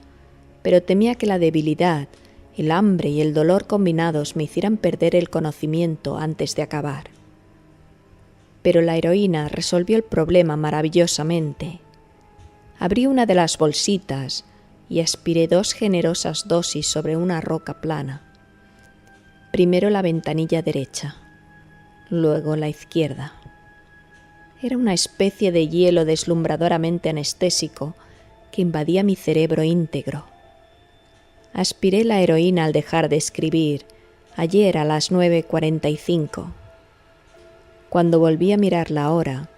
pero temía que la debilidad, el hambre y el dolor combinados me hicieran perder el conocimiento antes de acabar. Pero la heroína resolvió el problema maravillosamente. Abrí una de las bolsitas y aspiré 2 generosas dosis sobre una roca plana. Primero la ventanilla derecha, luego la izquierda. Era una especie de hielo deslumbradoramente anestésico que invadía mi cerebro íntegro. Aspiré la heroína al dejar de escribir, Ayer a las 9:45. Cuando volví a mirar la hora,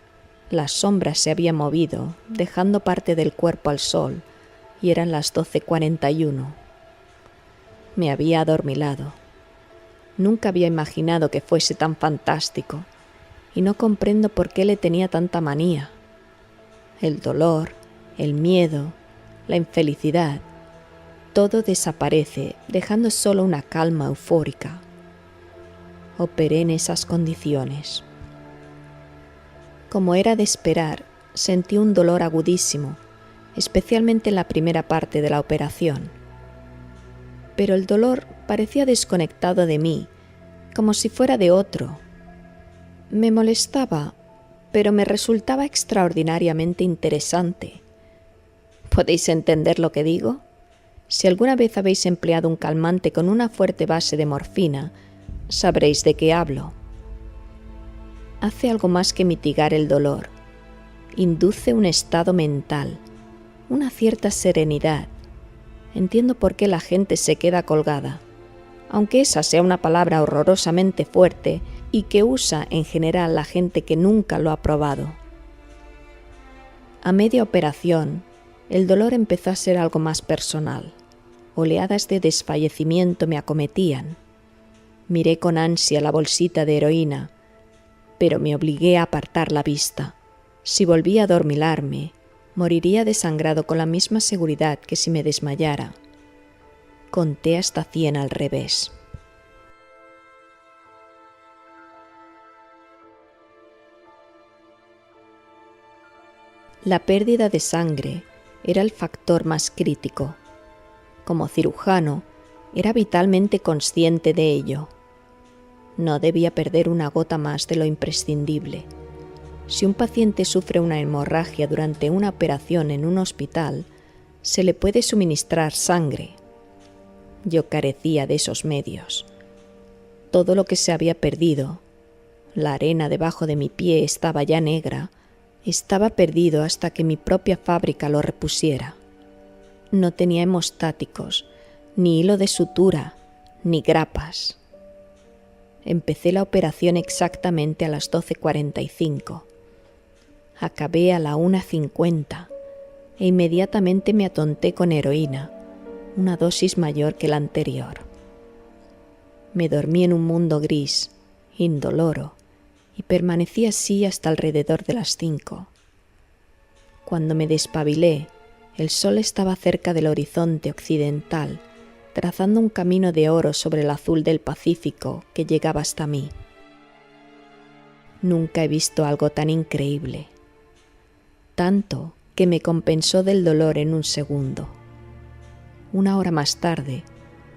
las sombras se habían movido, dejando parte del cuerpo al sol, y eran las 12:41. Me había adormilado. Nunca había imaginado que fuese tan fantástico, y no comprendo por qué le tenía tanta manía. El dolor, el miedo, la infelicidad, todo desaparece, dejando solo una calma eufórica. Operé en esas condiciones. Como era de esperar, sentí un dolor agudísimo, especialmente en la primera parte de la operación. Pero el dolor parecía desconectado de mí, como si fuera de otro. Me molestaba, pero me resultaba extraordinariamente interesante. ¿Podéis entender lo que digo? Si alguna vez habéis empleado un calmante con una fuerte base de morfina, sabréis de qué hablo. Hace algo más que mitigar el dolor. Induce un estado mental, una cierta serenidad. Entiendo por qué la gente se queda colgada, aunque esa sea una palabra horrorosamente fuerte y que usa en general la gente que nunca lo ha probado. A media operación, el dolor empezó a ser algo más personal. Oleadas de desfallecimiento me acometían. Miré con ansia la bolsita de heroína, pero me obligué a apartar la vista. Si volvía a adormilarme, moriría desangrado con la misma seguridad que si me desmayara. Conté hasta 100 al revés. La pérdida de sangre era el factor más crítico. Como cirujano, era vitalmente consciente de ello. No debía perder una gota más de lo imprescindible. Si un paciente sufre una hemorragia durante una operación en un hospital, se le puede suministrar sangre. Yo carecía de esos medios. Todo lo que se había perdido, la arena debajo de mi pie estaba ya negra, estaba perdido hasta que mi propia fábrica lo repusiera. No tenía hemostáticos, ni hilo de sutura, ni grapas. Empecé la operación exactamente a las 12:45. Acabé a la 1:50 e inmediatamente me atonté con heroína, una dosis mayor que la anterior. Me dormí en un mundo gris, indoloro, y permanecí así hasta alrededor de las 5. Cuando me despabilé, el sol estaba cerca del horizonte occidental, trazando un camino de oro sobre el azul del Pacífico que llegaba hasta mí. Nunca he visto algo tan increíble, tanto que me compensó del dolor en un segundo. Una hora más tarde,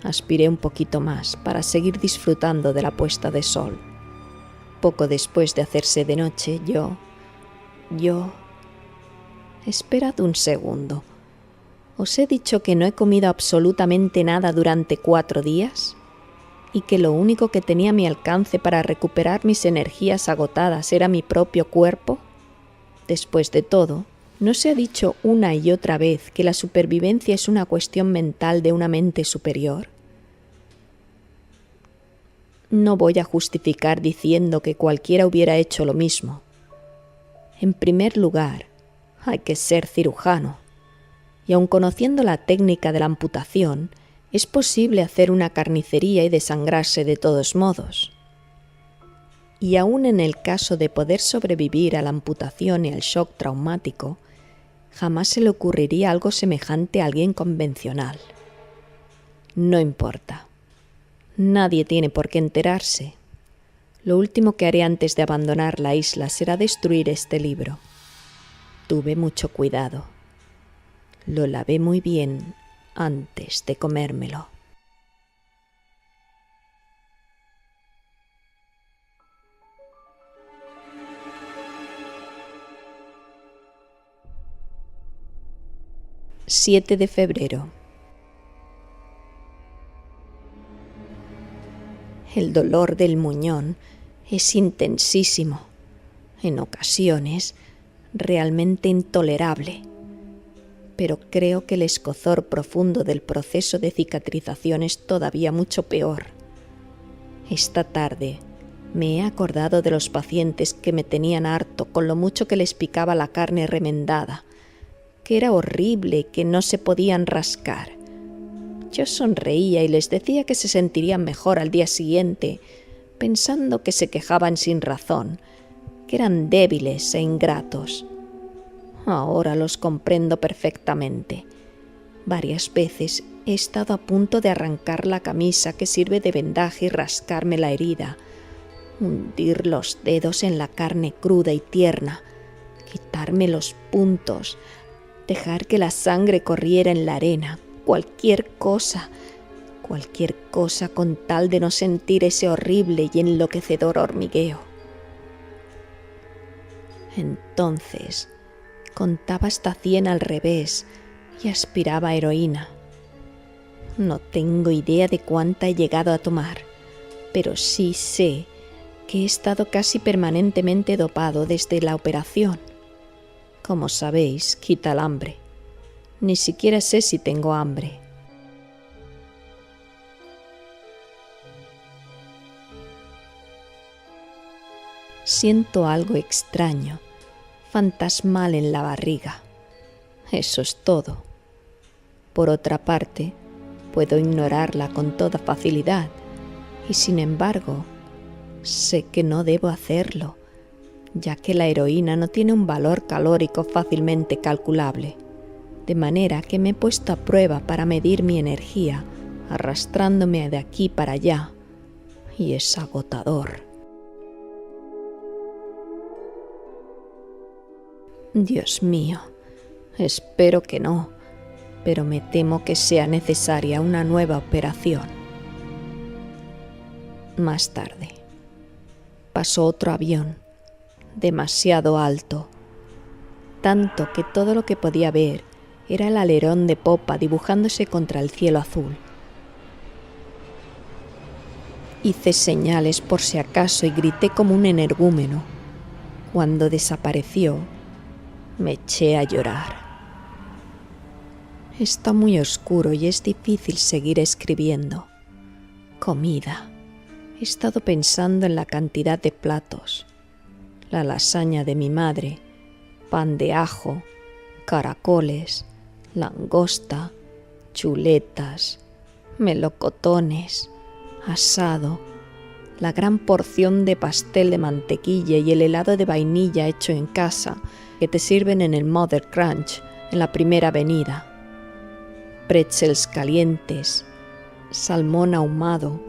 aspiré un poquito más para seguir disfrutando de la puesta de sol. Poco después de hacerse de noche, yo... Esperad un segundo. ¿Os he dicho que no he comido absolutamente nada durante 4 días? ¿Y que lo único que tenía a mi alcance para recuperar mis energías agotadas era mi propio cuerpo? Después de todo, ¿no se ha dicho una y otra vez que la supervivencia es una cuestión mental de una mente superior? No voy a justificar diciendo que cualquiera hubiera hecho lo mismo. En primer lugar, hay que ser cirujano. Y aun conociendo la técnica de la amputación, es posible hacer una carnicería y desangrarse de todos modos. Y aun en el caso de poder sobrevivir a la amputación y al shock traumático, jamás se le ocurriría algo semejante a alguien convencional. No importa. Nadie tiene por qué enterarse. Lo último que haré antes de abandonar la isla será destruir este libro. Tuve mucho cuidado. Lo lavé muy bien antes de comérmelo. ...7 de febrero. El dolor del muñón es intensísimo. En ocasiones, realmente intolerable. Pero creo que el escozor profundo del proceso de cicatrización es todavía mucho peor. Esta tarde me he acordado de los pacientes que me tenían harto con lo mucho que les picaba la carne remendada, que era horrible, que no se podían rascar. Yo sonreía y les decía que se sentirían mejor al día siguiente, pensando que se quejaban sin razón, que eran débiles e ingratos. Ahora los comprendo perfectamente. Varias veces he estado a punto de arrancar la camisa que sirve de vendaje y rascarme la herida, hundir los dedos en la carne cruda y tierna, quitarme los puntos, dejar que la sangre corriera en la arena, cualquier cosa con tal de no sentir ese horrible y enloquecedor hormigueo. Entonces contaba hasta 100 al revés y aspiraba heroína. No tengo idea de cuánta he llegado a tomar, pero sí sé que he estado casi permanentemente dopado desde la operación. Como sabéis, quita el hambre. Ni siquiera sé si tengo hambre. Siento algo extraño, fantasmal en la barriga. Eso es todo. Por otra parte, puedo ignorarla con toda facilidad y sin embargo, sé que no debo hacerlo, ya que la heroína no tiene un valor calórico fácilmente calculable, de manera que me he puesto a prueba para medir mi energía, arrastrándome de aquí para allá, y es agotador. Dios mío, espero que no, pero me temo que sea necesaria una nueva operación. Más tarde, pasó otro avión, demasiado alto, tanto que todo lo que podía ver era el alerón de popa dibujándose contra el cielo azul. Hice señales por si acaso y grité como un energúmeno. Cuando desapareció, me eché a llorar. Está muy oscuro y es difícil seguir escribiendo. Comida. He estado pensando en la cantidad de platos. La lasaña de mi madre, pan de ajo, caracoles, langosta, chuletas, melocotones, asado, la gran porción de pastel de mantequilla y el helado de vainilla hecho en casa que te sirven en el Mother Crunch en la Primera Avenida. Pretzels calientes, salmón ahumado,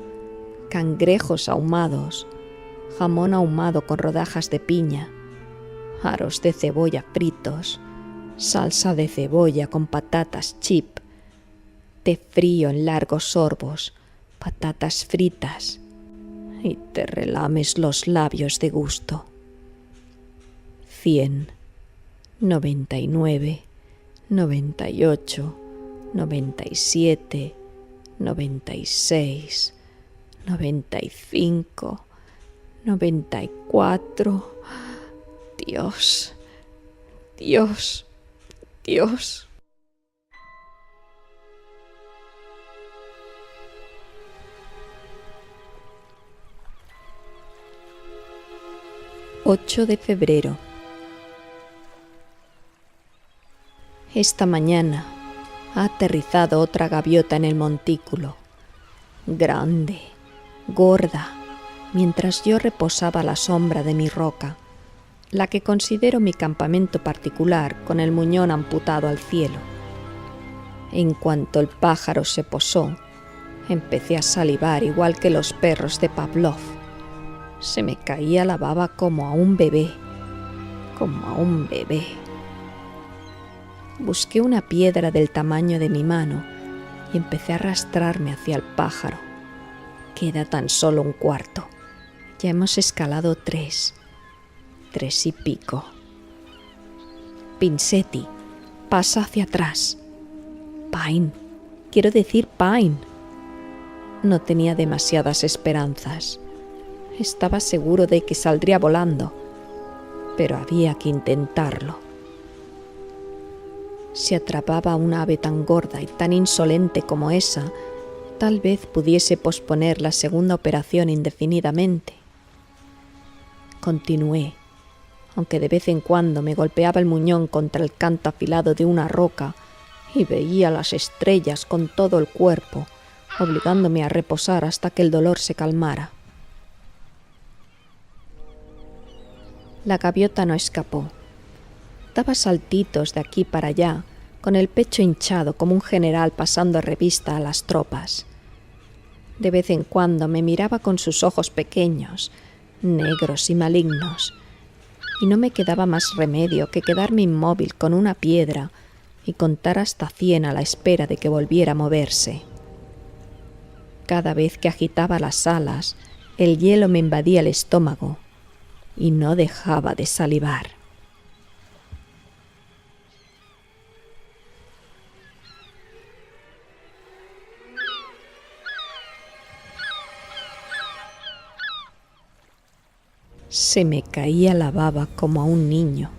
cangrejos ahumados, jamón ahumado con rodajas de piña, aros de cebolla fritos, salsa de cebolla con patatas chip, té frío en largos sorbos, patatas fritas, y te relames los labios de gusto. 100, 99, 98, 97, 96, 95, 94. Dios, Dios, Dios. «8 de febrero. Esta mañana ha aterrizado otra gaviota en el montículo, grande, gorda, mientras yo reposaba a la sombra de mi roca, la que considero mi campamento particular con el muñón amputado al cielo. En cuanto el pájaro se posó, empecé a salivar igual que los perros de Pavlov. Se me caía la baba como a un bebé, como a un bebé. Busqué una piedra del tamaño de mi mano y empecé a arrastrarme hacia el pájaro. Queda tan solo un cuarto. Ya hemos escalado 3 y pico. Pinsetti, pasa hacia atrás. Pine, quiero decir Pine. No tenía demasiadas esperanzas. Estaba seguro de que saldría volando, pero había que intentarlo. Si atrapaba a una ave tan gorda y tan insolente como esa, Tal vez pudiese posponer la segunda operación indefinidamente. Continué, aunque de vez en cuando me golpeaba el muñón contra el canto afilado de una roca y veía las estrellas con todo el cuerpo, obligándome a reposar hasta que el dolor se calmara. La gaviota no escapó. Daba saltitos de aquí para allá, con el pecho hinchado como un general pasando revista a las tropas. De vez en cuando me miraba con sus ojos pequeños, negros y malignos, y no me quedaba más remedio que quedarme inmóvil con una piedra y contar hasta 100 a la espera de que volviera a moverse. Cada vez que agitaba las alas, el hielo me invadía el estómago y no dejaba de salivar. Se me caía la baba como a un niño.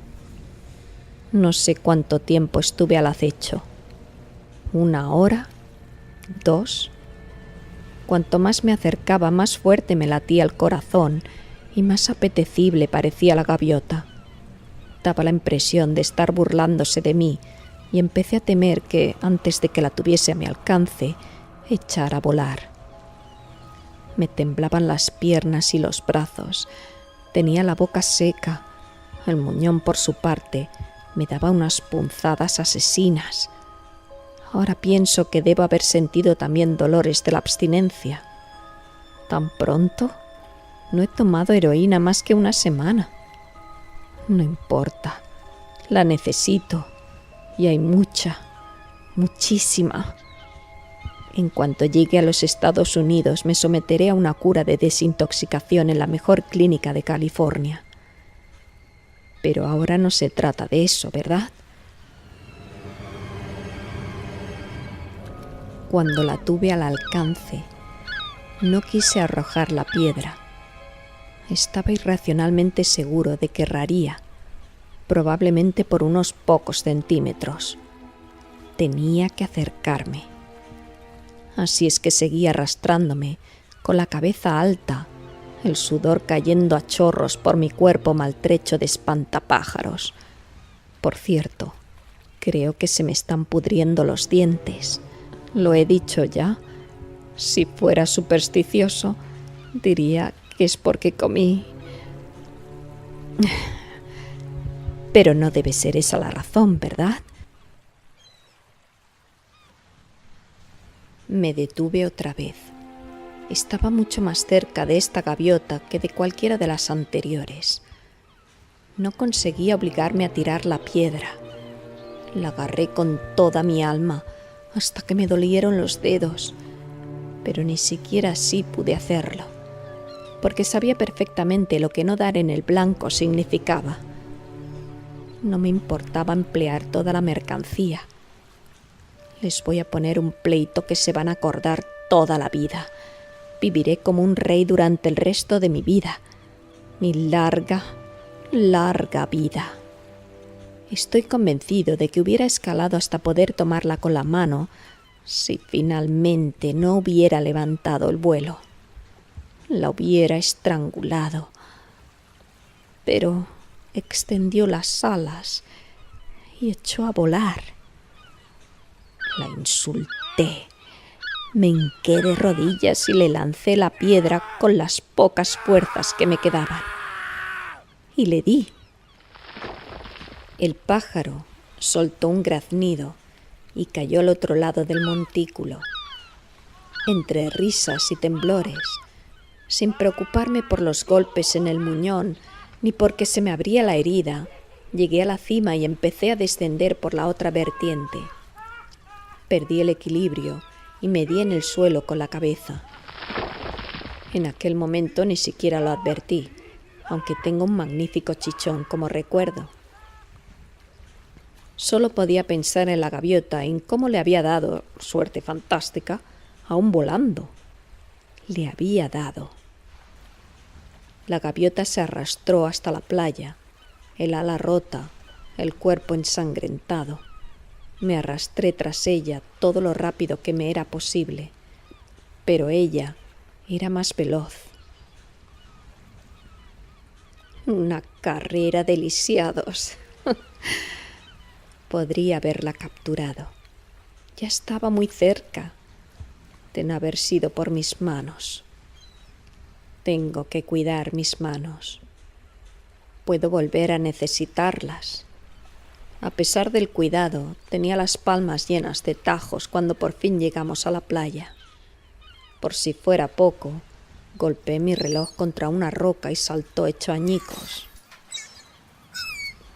No sé cuánto tiempo estuve al acecho. 1 hora, 2. Cuanto más me acercaba, más fuerte me latía el corazón y más apetecible parecía la gaviota. Daba la impresión de estar burlándose de mí y empecé a temer que, antes de que la tuviese a mi alcance, echara a volar. Me temblaban las piernas y los brazos. Tenía la boca seca. El muñón, por su parte, me daba unas punzadas asesinas. Ahora pienso que debo haber sentido también dolores de la abstinencia. ¿Tan pronto? No he tomado heroína más que 1 semana. No importa. La necesito. Y hay mucha, muchísima. En cuanto llegue a los Estados Unidos, me someteré a una cura de desintoxicación en la mejor clínica de California. Pero ahora no se trata de eso, ¿verdad? Cuando la tuve al alcance, no quise arrojar la piedra. Estaba irracionalmente seguro de que erraría, probablemente por unos pocos centímetros. Tenía que acercarme. Así es que seguí arrastrándome, con la cabeza alta, el sudor cayendo a chorros por mi cuerpo maltrecho de espantapájaros. Por cierto, creo que se me están pudriendo los dientes. ¿Lo he dicho ya? Si fuera supersticioso, diría que es porque comí. Pero no debe ser esa la razón, ¿verdad? Me detuve otra vez. Estaba mucho más cerca de esta gaviota que de cualquiera de las anteriores. No conseguía obligarme a tirar la piedra. La agarré con toda mi alma hasta que me dolieron los dedos, pero ni siquiera así pude hacerlo, porque sabía perfectamente lo que no dar en el blanco significaba. No me importaba emplear toda la mercancía. Les voy a poner un pleito que se van a acordar toda la vida. Viviré como un rey durante el resto de mi vida. Mi larga, larga vida. Estoy convencido de que hubiera escalado hasta poder tomarla con la mano si finalmente no hubiera levantado el vuelo. La hubiera estrangulado. Pero extendió las alas y echó a volar. La insulté. Me hinqué de rodillas y le lancé la piedra con las pocas fuerzas que me quedaban. Y le di. El pájaro soltó un graznido y cayó al otro lado del montículo. Entre risas y temblores, sin preocuparme por los golpes en el muñón ni porque se me abría la herida, llegué a la cima y empecé a descender por la otra vertiente. Perdí el equilibrio y me di en el suelo con la cabeza. En aquel momento ni siquiera lo advertí, aunque tengo un magnífico chichón como recuerdo. Solo podía pensar en la gaviota y en cómo le había dado, suerte fantástica, aún volando. Le había dado. La gaviota se arrastró hasta la playa, el ala rota, el cuerpo ensangrentado. Me arrastré tras ella todo lo rápido que me era posible. pero ella era más veloz. Una carrera de lisiados. Podría haberla capturado. Ya estaba muy cerca de no haber sido por mis manos. Tengo que cuidar mis manos. Puedo volver a necesitarlas. A pesar del cuidado, tenía las palmas llenas de tajos cuando por fin llegamos a la playa. Por si fuera poco, golpeé mi reloj contra una roca y saltó hecho añicos.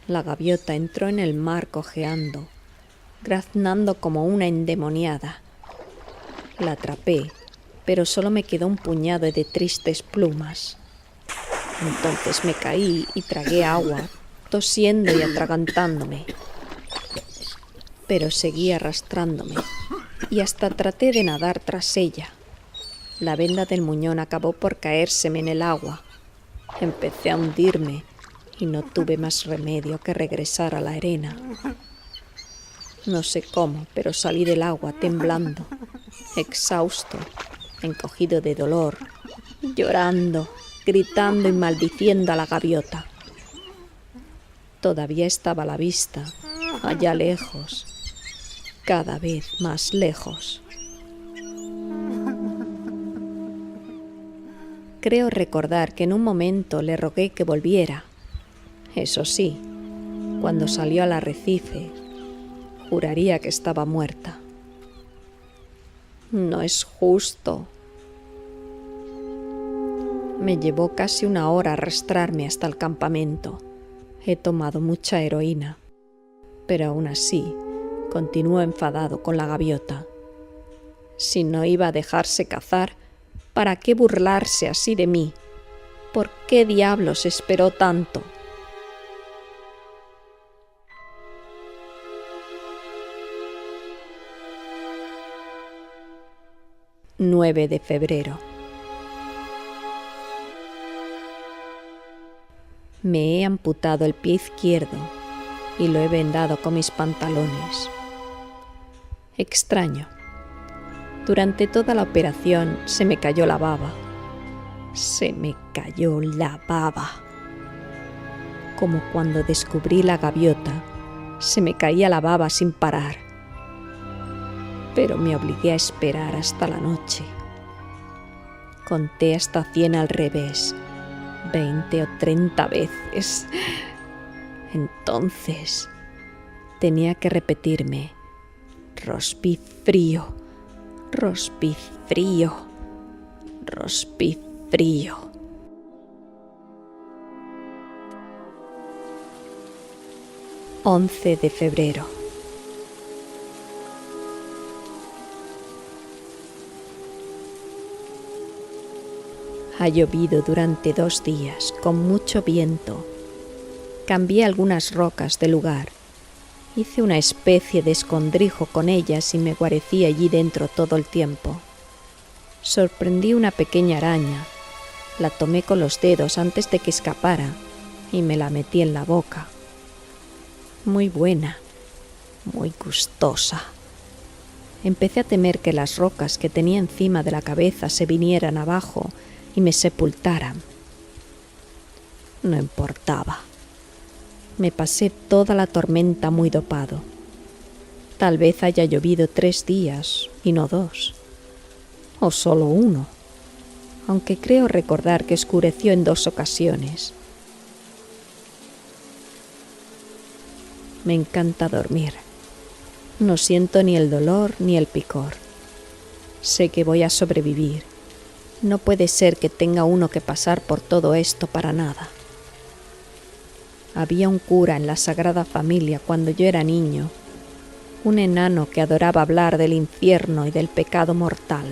La gaviota entró en el mar cojeando, graznando como una endemoniada. La atrapé, pero solo me quedó un puñado de tristes plumas. Entonces me caí y tragué agua, tosiendo y atragantándome. Pero seguí arrastrándome y hasta traté de nadar tras ella. La venda del muñón acabó por caérseme en el agua. Empecé a hundirme y no tuve más remedio que regresar a la arena. No sé cómo, pero salí del agua temblando, exhausto, encogido de dolor, llorando, gritando y maldiciendo a la gaviota. Todavía estaba a la vista, allá lejos, cada vez más lejos. Creo recordar que en un momento le rogué que volviera. Eso sí, cuando salió al arrecife, juraría que estaba muerta. No es justo. Me llevó casi una hora arrastrarme hasta el campamento. He tomado mucha heroína, pero aún así continuó enfadado con la gaviota. Si no iba a dejarse cazar, ¿para qué burlarse así de mí? ¿Por qué diablos esperó tanto? 9 de febrero. Me he amputado el pie izquierdo y lo he vendado con mis pantalones. Extraño. Durante toda la operación se me cayó la baba. Se me cayó la baba. Como cuando descubrí la gaviota, se me caía la baba sin parar. Pero me obligué a esperar hasta la noche. Conté hasta 100 al revés, 20 o 30 veces. Entonces tenía que repetirme: rosbif frío, rosbif frío, rosbif frío. «11 de febrero. Ha llovido durante 2 días, con mucho viento. Cambié algunas rocas de lugar. Hice una especie de escondrijo con ellas y me guarecí allí dentro todo el tiempo. Sorprendí una pequeña araña. La tomé con los dedos antes de que escapara y me la metí en la boca. Muy buena, muy gustosa. Empecé a temer que las rocas que tenía encima de la cabeza se vinieran abajo y me sepultaran. No importaba. Me pasé toda la tormenta muy dopado. Tal vez haya llovido 3 días y no 2, o solo 1, aunque creo recordar que oscureció en 2 ocasiones. Me encanta dormir. No siento ni el dolor ni el picor. Sé que voy a sobrevivir. No puede ser que tenga uno que pasar por todo esto para nada. Había un cura en la Sagrada Familia cuando yo era niño, un enano que adoraba hablar del infierno y del pecado mortal.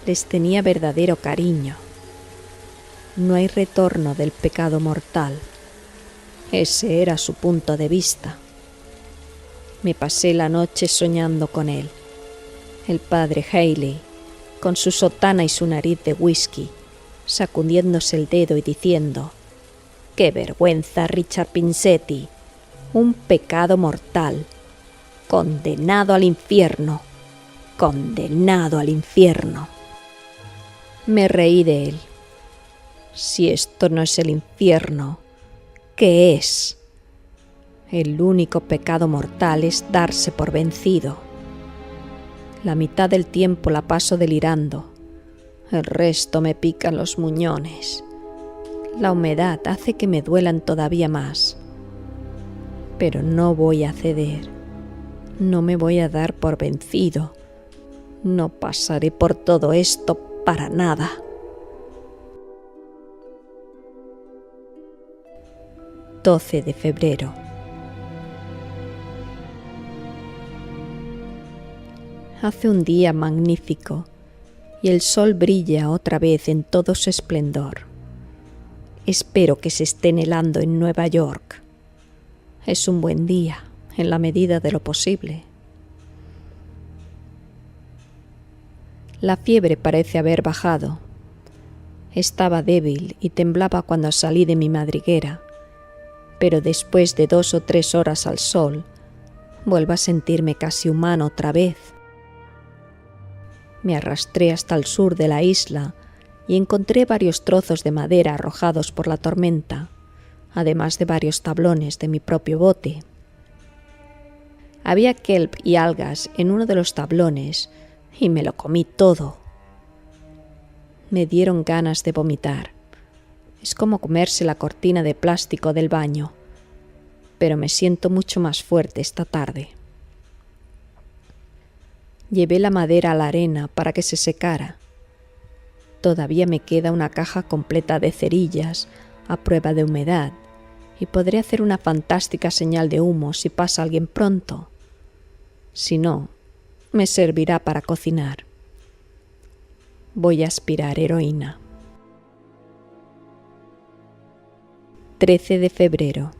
Les tenía verdadero cariño. No hay retorno del pecado mortal. Ese era su punto de vista. Me pasé la noche soñando con él, el padre Haley, con su sotana y su nariz de whisky, sacudiéndose el dedo y diciendo: «¡Qué vergüenza, Richard Pinsetti! Un pecado mortal, condenado al infierno, condenado al infierno». Me reí de él. Si esto no es el infierno, ¿qué es? El único pecado mortal es darse por vencido. La mitad del tiempo la paso delirando. El resto me pican los muñones. La humedad hace que me duelan todavía más. Pero no voy a ceder. No me voy a dar por vencido. No pasaré por todo esto para nada. ...12 de febrero. Hace un día magnífico y el sol brilla otra vez en todo su esplendor. Espero que se esté helando en Nueva York. Es un buen día, en la medida de lo posible. La fiebre parece haber bajado. Estaba débil y temblaba cuando salí de mi madriguera, pero después de 2 o 3 horas al sol, vuelvo a sentirme casi humano otra vez. Me arrastré hasta el sur de la isla y encontré varios trozos de madera arrojados por la tormenta, además de varios tablones de mi propio bote. Había kelp y algas en uno de los tablones y me lo comí todo. Me dieron ganas de vomitar. Es como comerse la cortina de plástico del baño, pero me siento mucho más fuerte esta tarde. Llevé la madera a la arena para que se secara. Todavía me queda una caja completa de cerillas a prueba de humedad y podré hacer una fantástica señal de humo si pasa alguien pronto. Si no, me servirá para cocinar. Voy a aspirar heroína. 13 de febrero.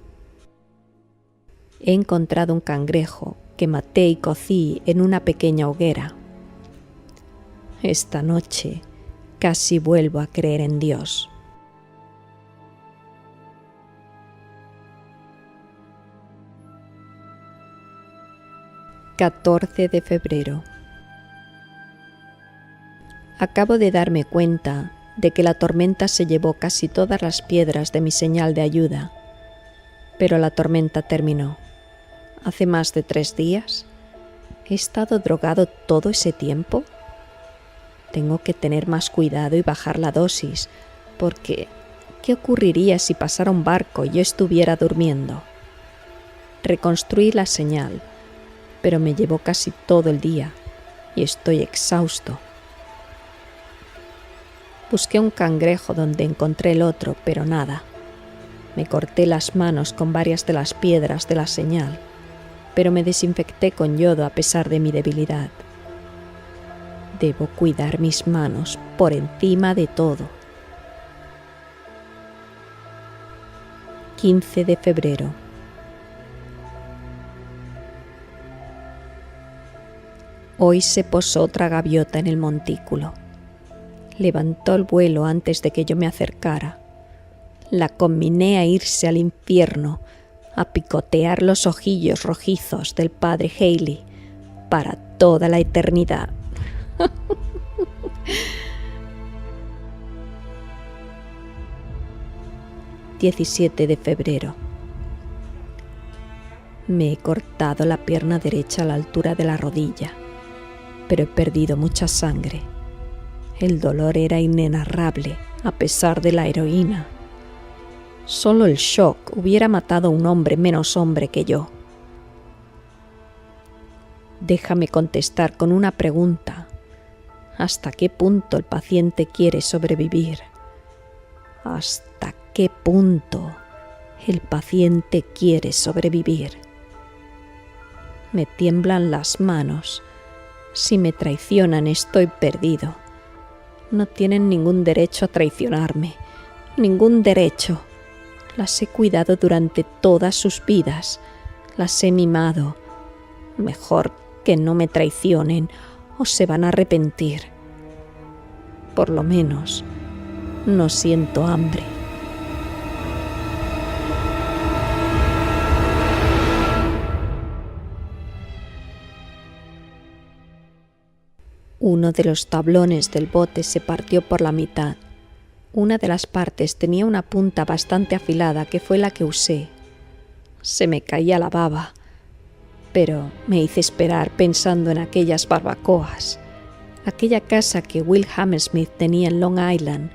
He encontrado un cangrejo que maté y cocí en una pequeña hoguera. Esta noche casi vuelvo a creer en Dios. ...14 de febrero. Acabo de darme cuenta de que la tormenta se llevó casi todas las piedras de mi señal de ayuda, pero la tormenta terminó. Hace más de 3 días. ¿He estado drogado todo ese tiempo? Tengo que tener más cuidado y bajar la dosis, porque ¿qué ocurriría si pasara un barco y yo estuviera durmiendo? Reconstruí la señal, pero me llevó casi todo el día y estoy exhausto. Busqué un cangrejo donde encontré el otro, pero nada. Me corté las manos con varias de las piedras de la señal, pero me desinfecté con yodo a pesar de mi debilidad. Debo cuidar mis manos por encima de todo. 15 de febrero. Hoy se posó otra gaviota en el montículo. Levantó el vuelo antes de que yo me acercara. La conminé a irse al infierno, a picotear los ojillos rojizos del padre Haley para toda la eternidad. 17 de febrero. Me he cortado la pierna derecha a la altura de la rodilla, pero he perdido mucha sangre. El dolor era inenarrable a pesar de la heroína. Solo el shock hubiera matado a un hombre menos hombre que yo. Déjame contestar con una pregunta. ¿Hasta qué punto el paciente quiere sobrevivir? ¿Hasta qué punto el paciente quiere sobrevivir? Me tiemblan las manos. Si me traicionan, estoy perdido. No tienen ningún derecho a traicionarme. Ningún derecho. Las he cuidado durante todas sus vidas. Las he mimado. Mejor que no me traicionen o se van a arrepentir. Por lo menos, no siento hambre. Uno de los tablones del bote se partió por la mitad. Una de las partes tenía una punta bastante afilada que fue la que usé. Se me caía la baba, pero me hice esperar pensando en aquellas barbacoas. Aquella casa que Will Hammersmith tenía en Long Island,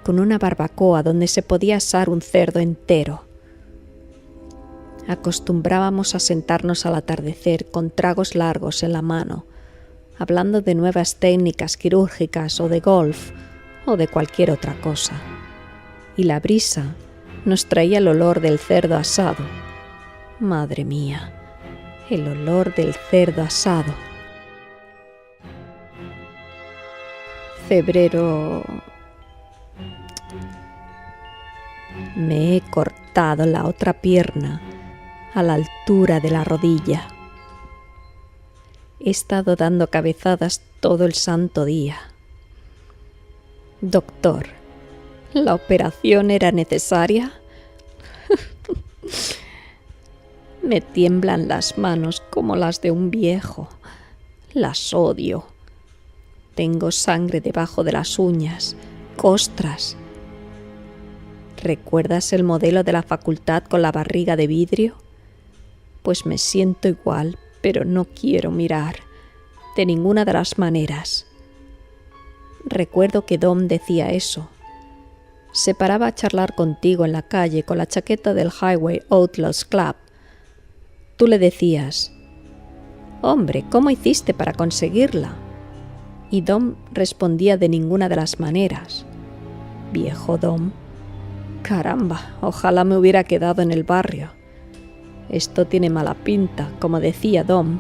con una barbacoa donde se podía asar un cerdo entero. Acostumbrábamos a sentarnos al atardecer con tragos largos en la mano, hablando de nuevas técnicas quirúrgicas o de golf o de cualquier otra cosa. Y la brisa nos traía el olor del cerdo asado. Madre mía, el olor del cerdo asado. Febrero. Me he cortado la otra pierna a la altura de la rodilla. He estado dando cabezadas todo el santo día. Doctor, ¿la operación era necesaria? Me tiemblan las manos como las de un viejo. Las odio. Tengo sangre debajo de las uñas, costras. ¿Recuerdas el modelo de la facultad con la barriga de vidrio? Pues me siento igual, pero no quiero mirar, de ninguna de las maneras. Recuerdo que Dom decía eso. Se paraba a charlar contigo en la calle con la chaqueta del Highway Outlaws Club. Tú le decías: «Hombre, ¿cómo hiciste para conseguirla?» Y Dom respondía de ninguna de las maneras. Viejo Dom. Caramba, ojalá me hubiera quedado en el barrio. Esto tiene mala pinta, como decía Dom.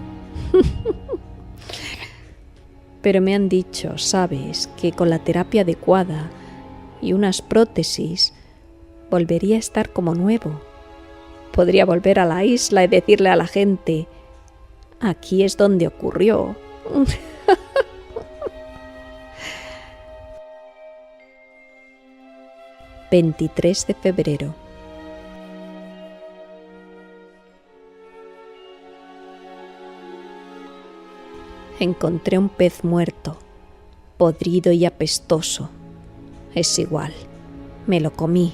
Pero me han dicho, sabes, que con la terapia adecuada y unas prótesis volvería a estar como nuevo. Podría volver a la isla y decirle a la gente: «Aquí es donde ocurrió». 23 de febrero. Encontré un pez muerto, podrido y apestoso. Es igual, me lo comí.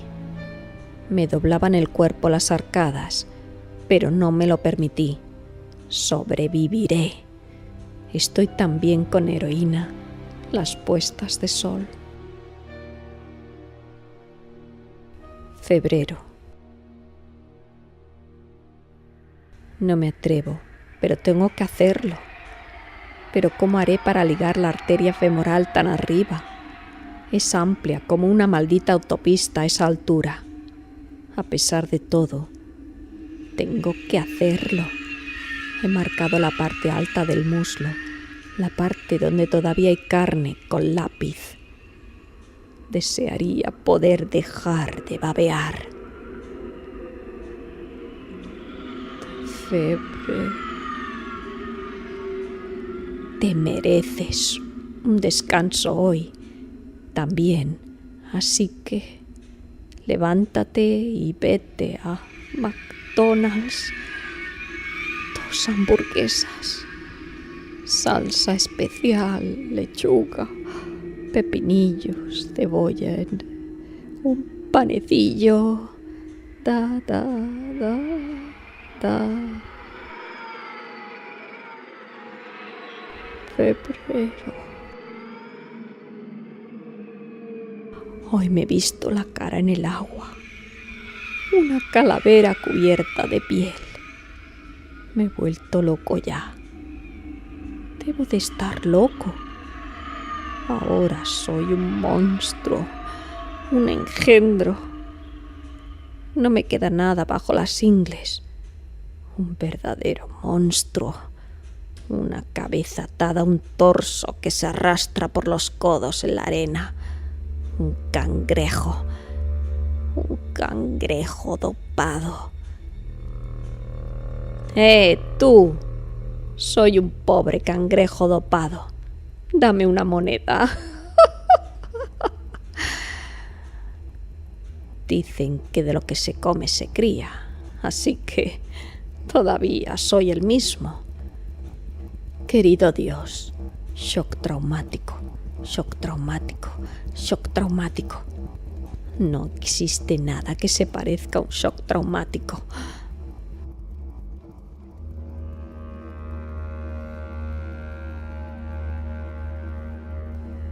Me doblaban el cuerpo las arcadas, pero no me lo permití. Sobreviviré. Estoy tan bien con heroína, las puestas de sol. Febrero. No me atrevo, pero tengo que hacerlo. Pero ¿cómo haré para ligar la arteria femoral tan arriba? Es amplia como una maldita autopista a esa altura. A pesar de todo, tengo que hacerlo. He marcado la parte alta del muslo, la parte donde todavía hay carne, con lápiz. Desearía poder dejar de babear. Febrero. Te mereces un descanso hoy también, así que levántate y vete a McDonald's. 2 hamburguesas, salsa especial, lechuga, pepinillos, cebolla, un panecillo. Da, da, da, da. Febrero. Hoy me he visto la cara en el agua. Una calavera cubierta de piel. Me he vuelto loco ya. Debo de estar loco. Ahora soy un monstruo, un engendro. No me queda nada bajo las ingles. Un verdadero monstruo. Una cabeza atada a un torso que se arrastra por los codos en la arena. Un cangrejo dopado. Tú! Soy un pobre cangrejo dopado. Dame una moneda. Dicen que de lo que se come se cría, así que todavía soy el mismo. Querido Dios, Shock traumático, shock traumático, shock traumático. No existe nada que se parezca a un shock traumático.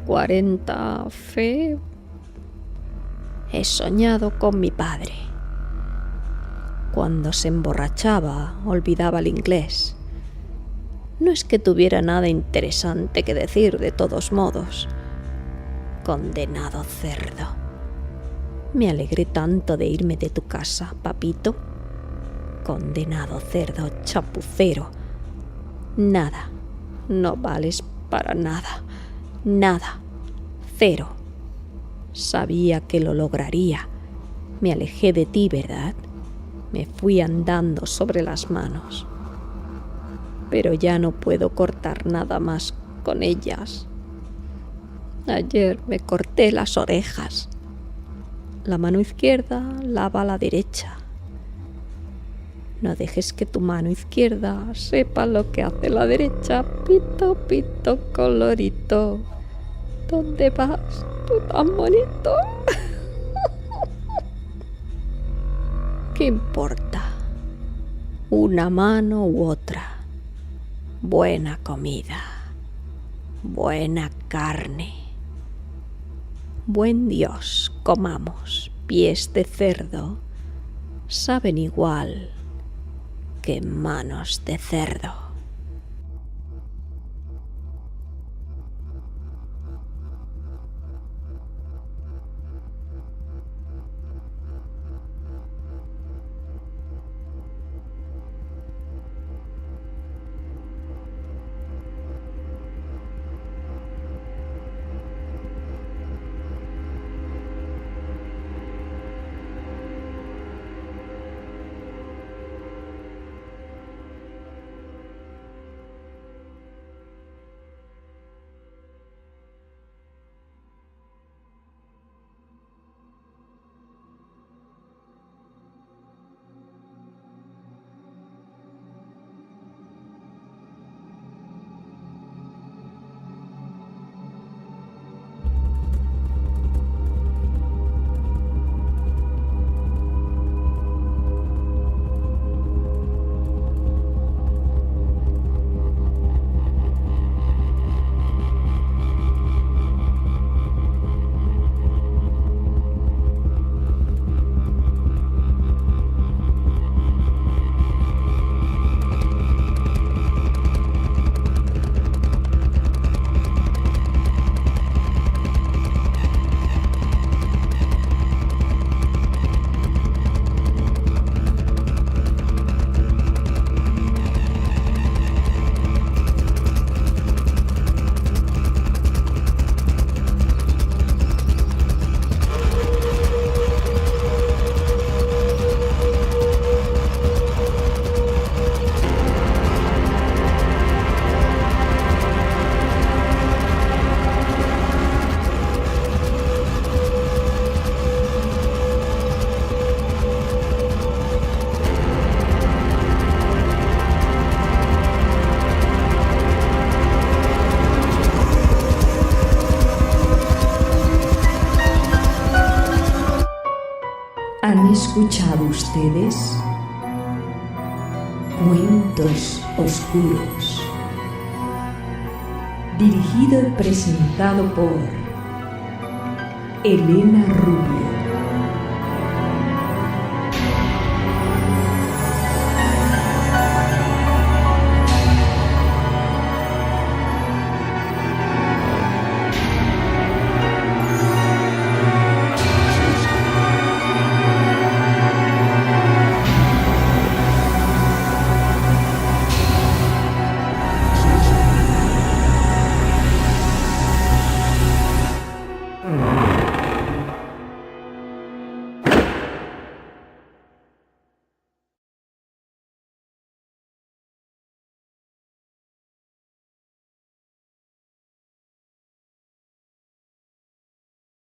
«40 fe. He soñado con mi padre. Cuando se emborrachaba, olvidaba el inglés. No es que tuviera nada interesante que decir, de todos modos. Condenado cerdo. Me alegré tanto de irme de tu casa, papito. Condenado cerdo chapucero. Nada, no vales para nada. Nada. Cero. Sabía que lo lograría. Me alejé de ti, ¿verdad? Me fui andando sobre las manos. Pero ya no puedo cortar nada más con ellas. Ayer me corté las orejas. La mano izquierda lava a la derecha. No dejes que tu mano izquierda sepa lo que hace la derecha. Pito, pito, colorito. ¿Dónde vas? Tú tan bonito. ¿Qué importa? Una mano u otra. Buena comida. Buena carne. Buen Dios, comamos pies de cerdo. Saben igual que manos de cerdo. ¿Han escuchado ustedes? Cuentos oscuros. Dirigido y presentado por Elena Rubio.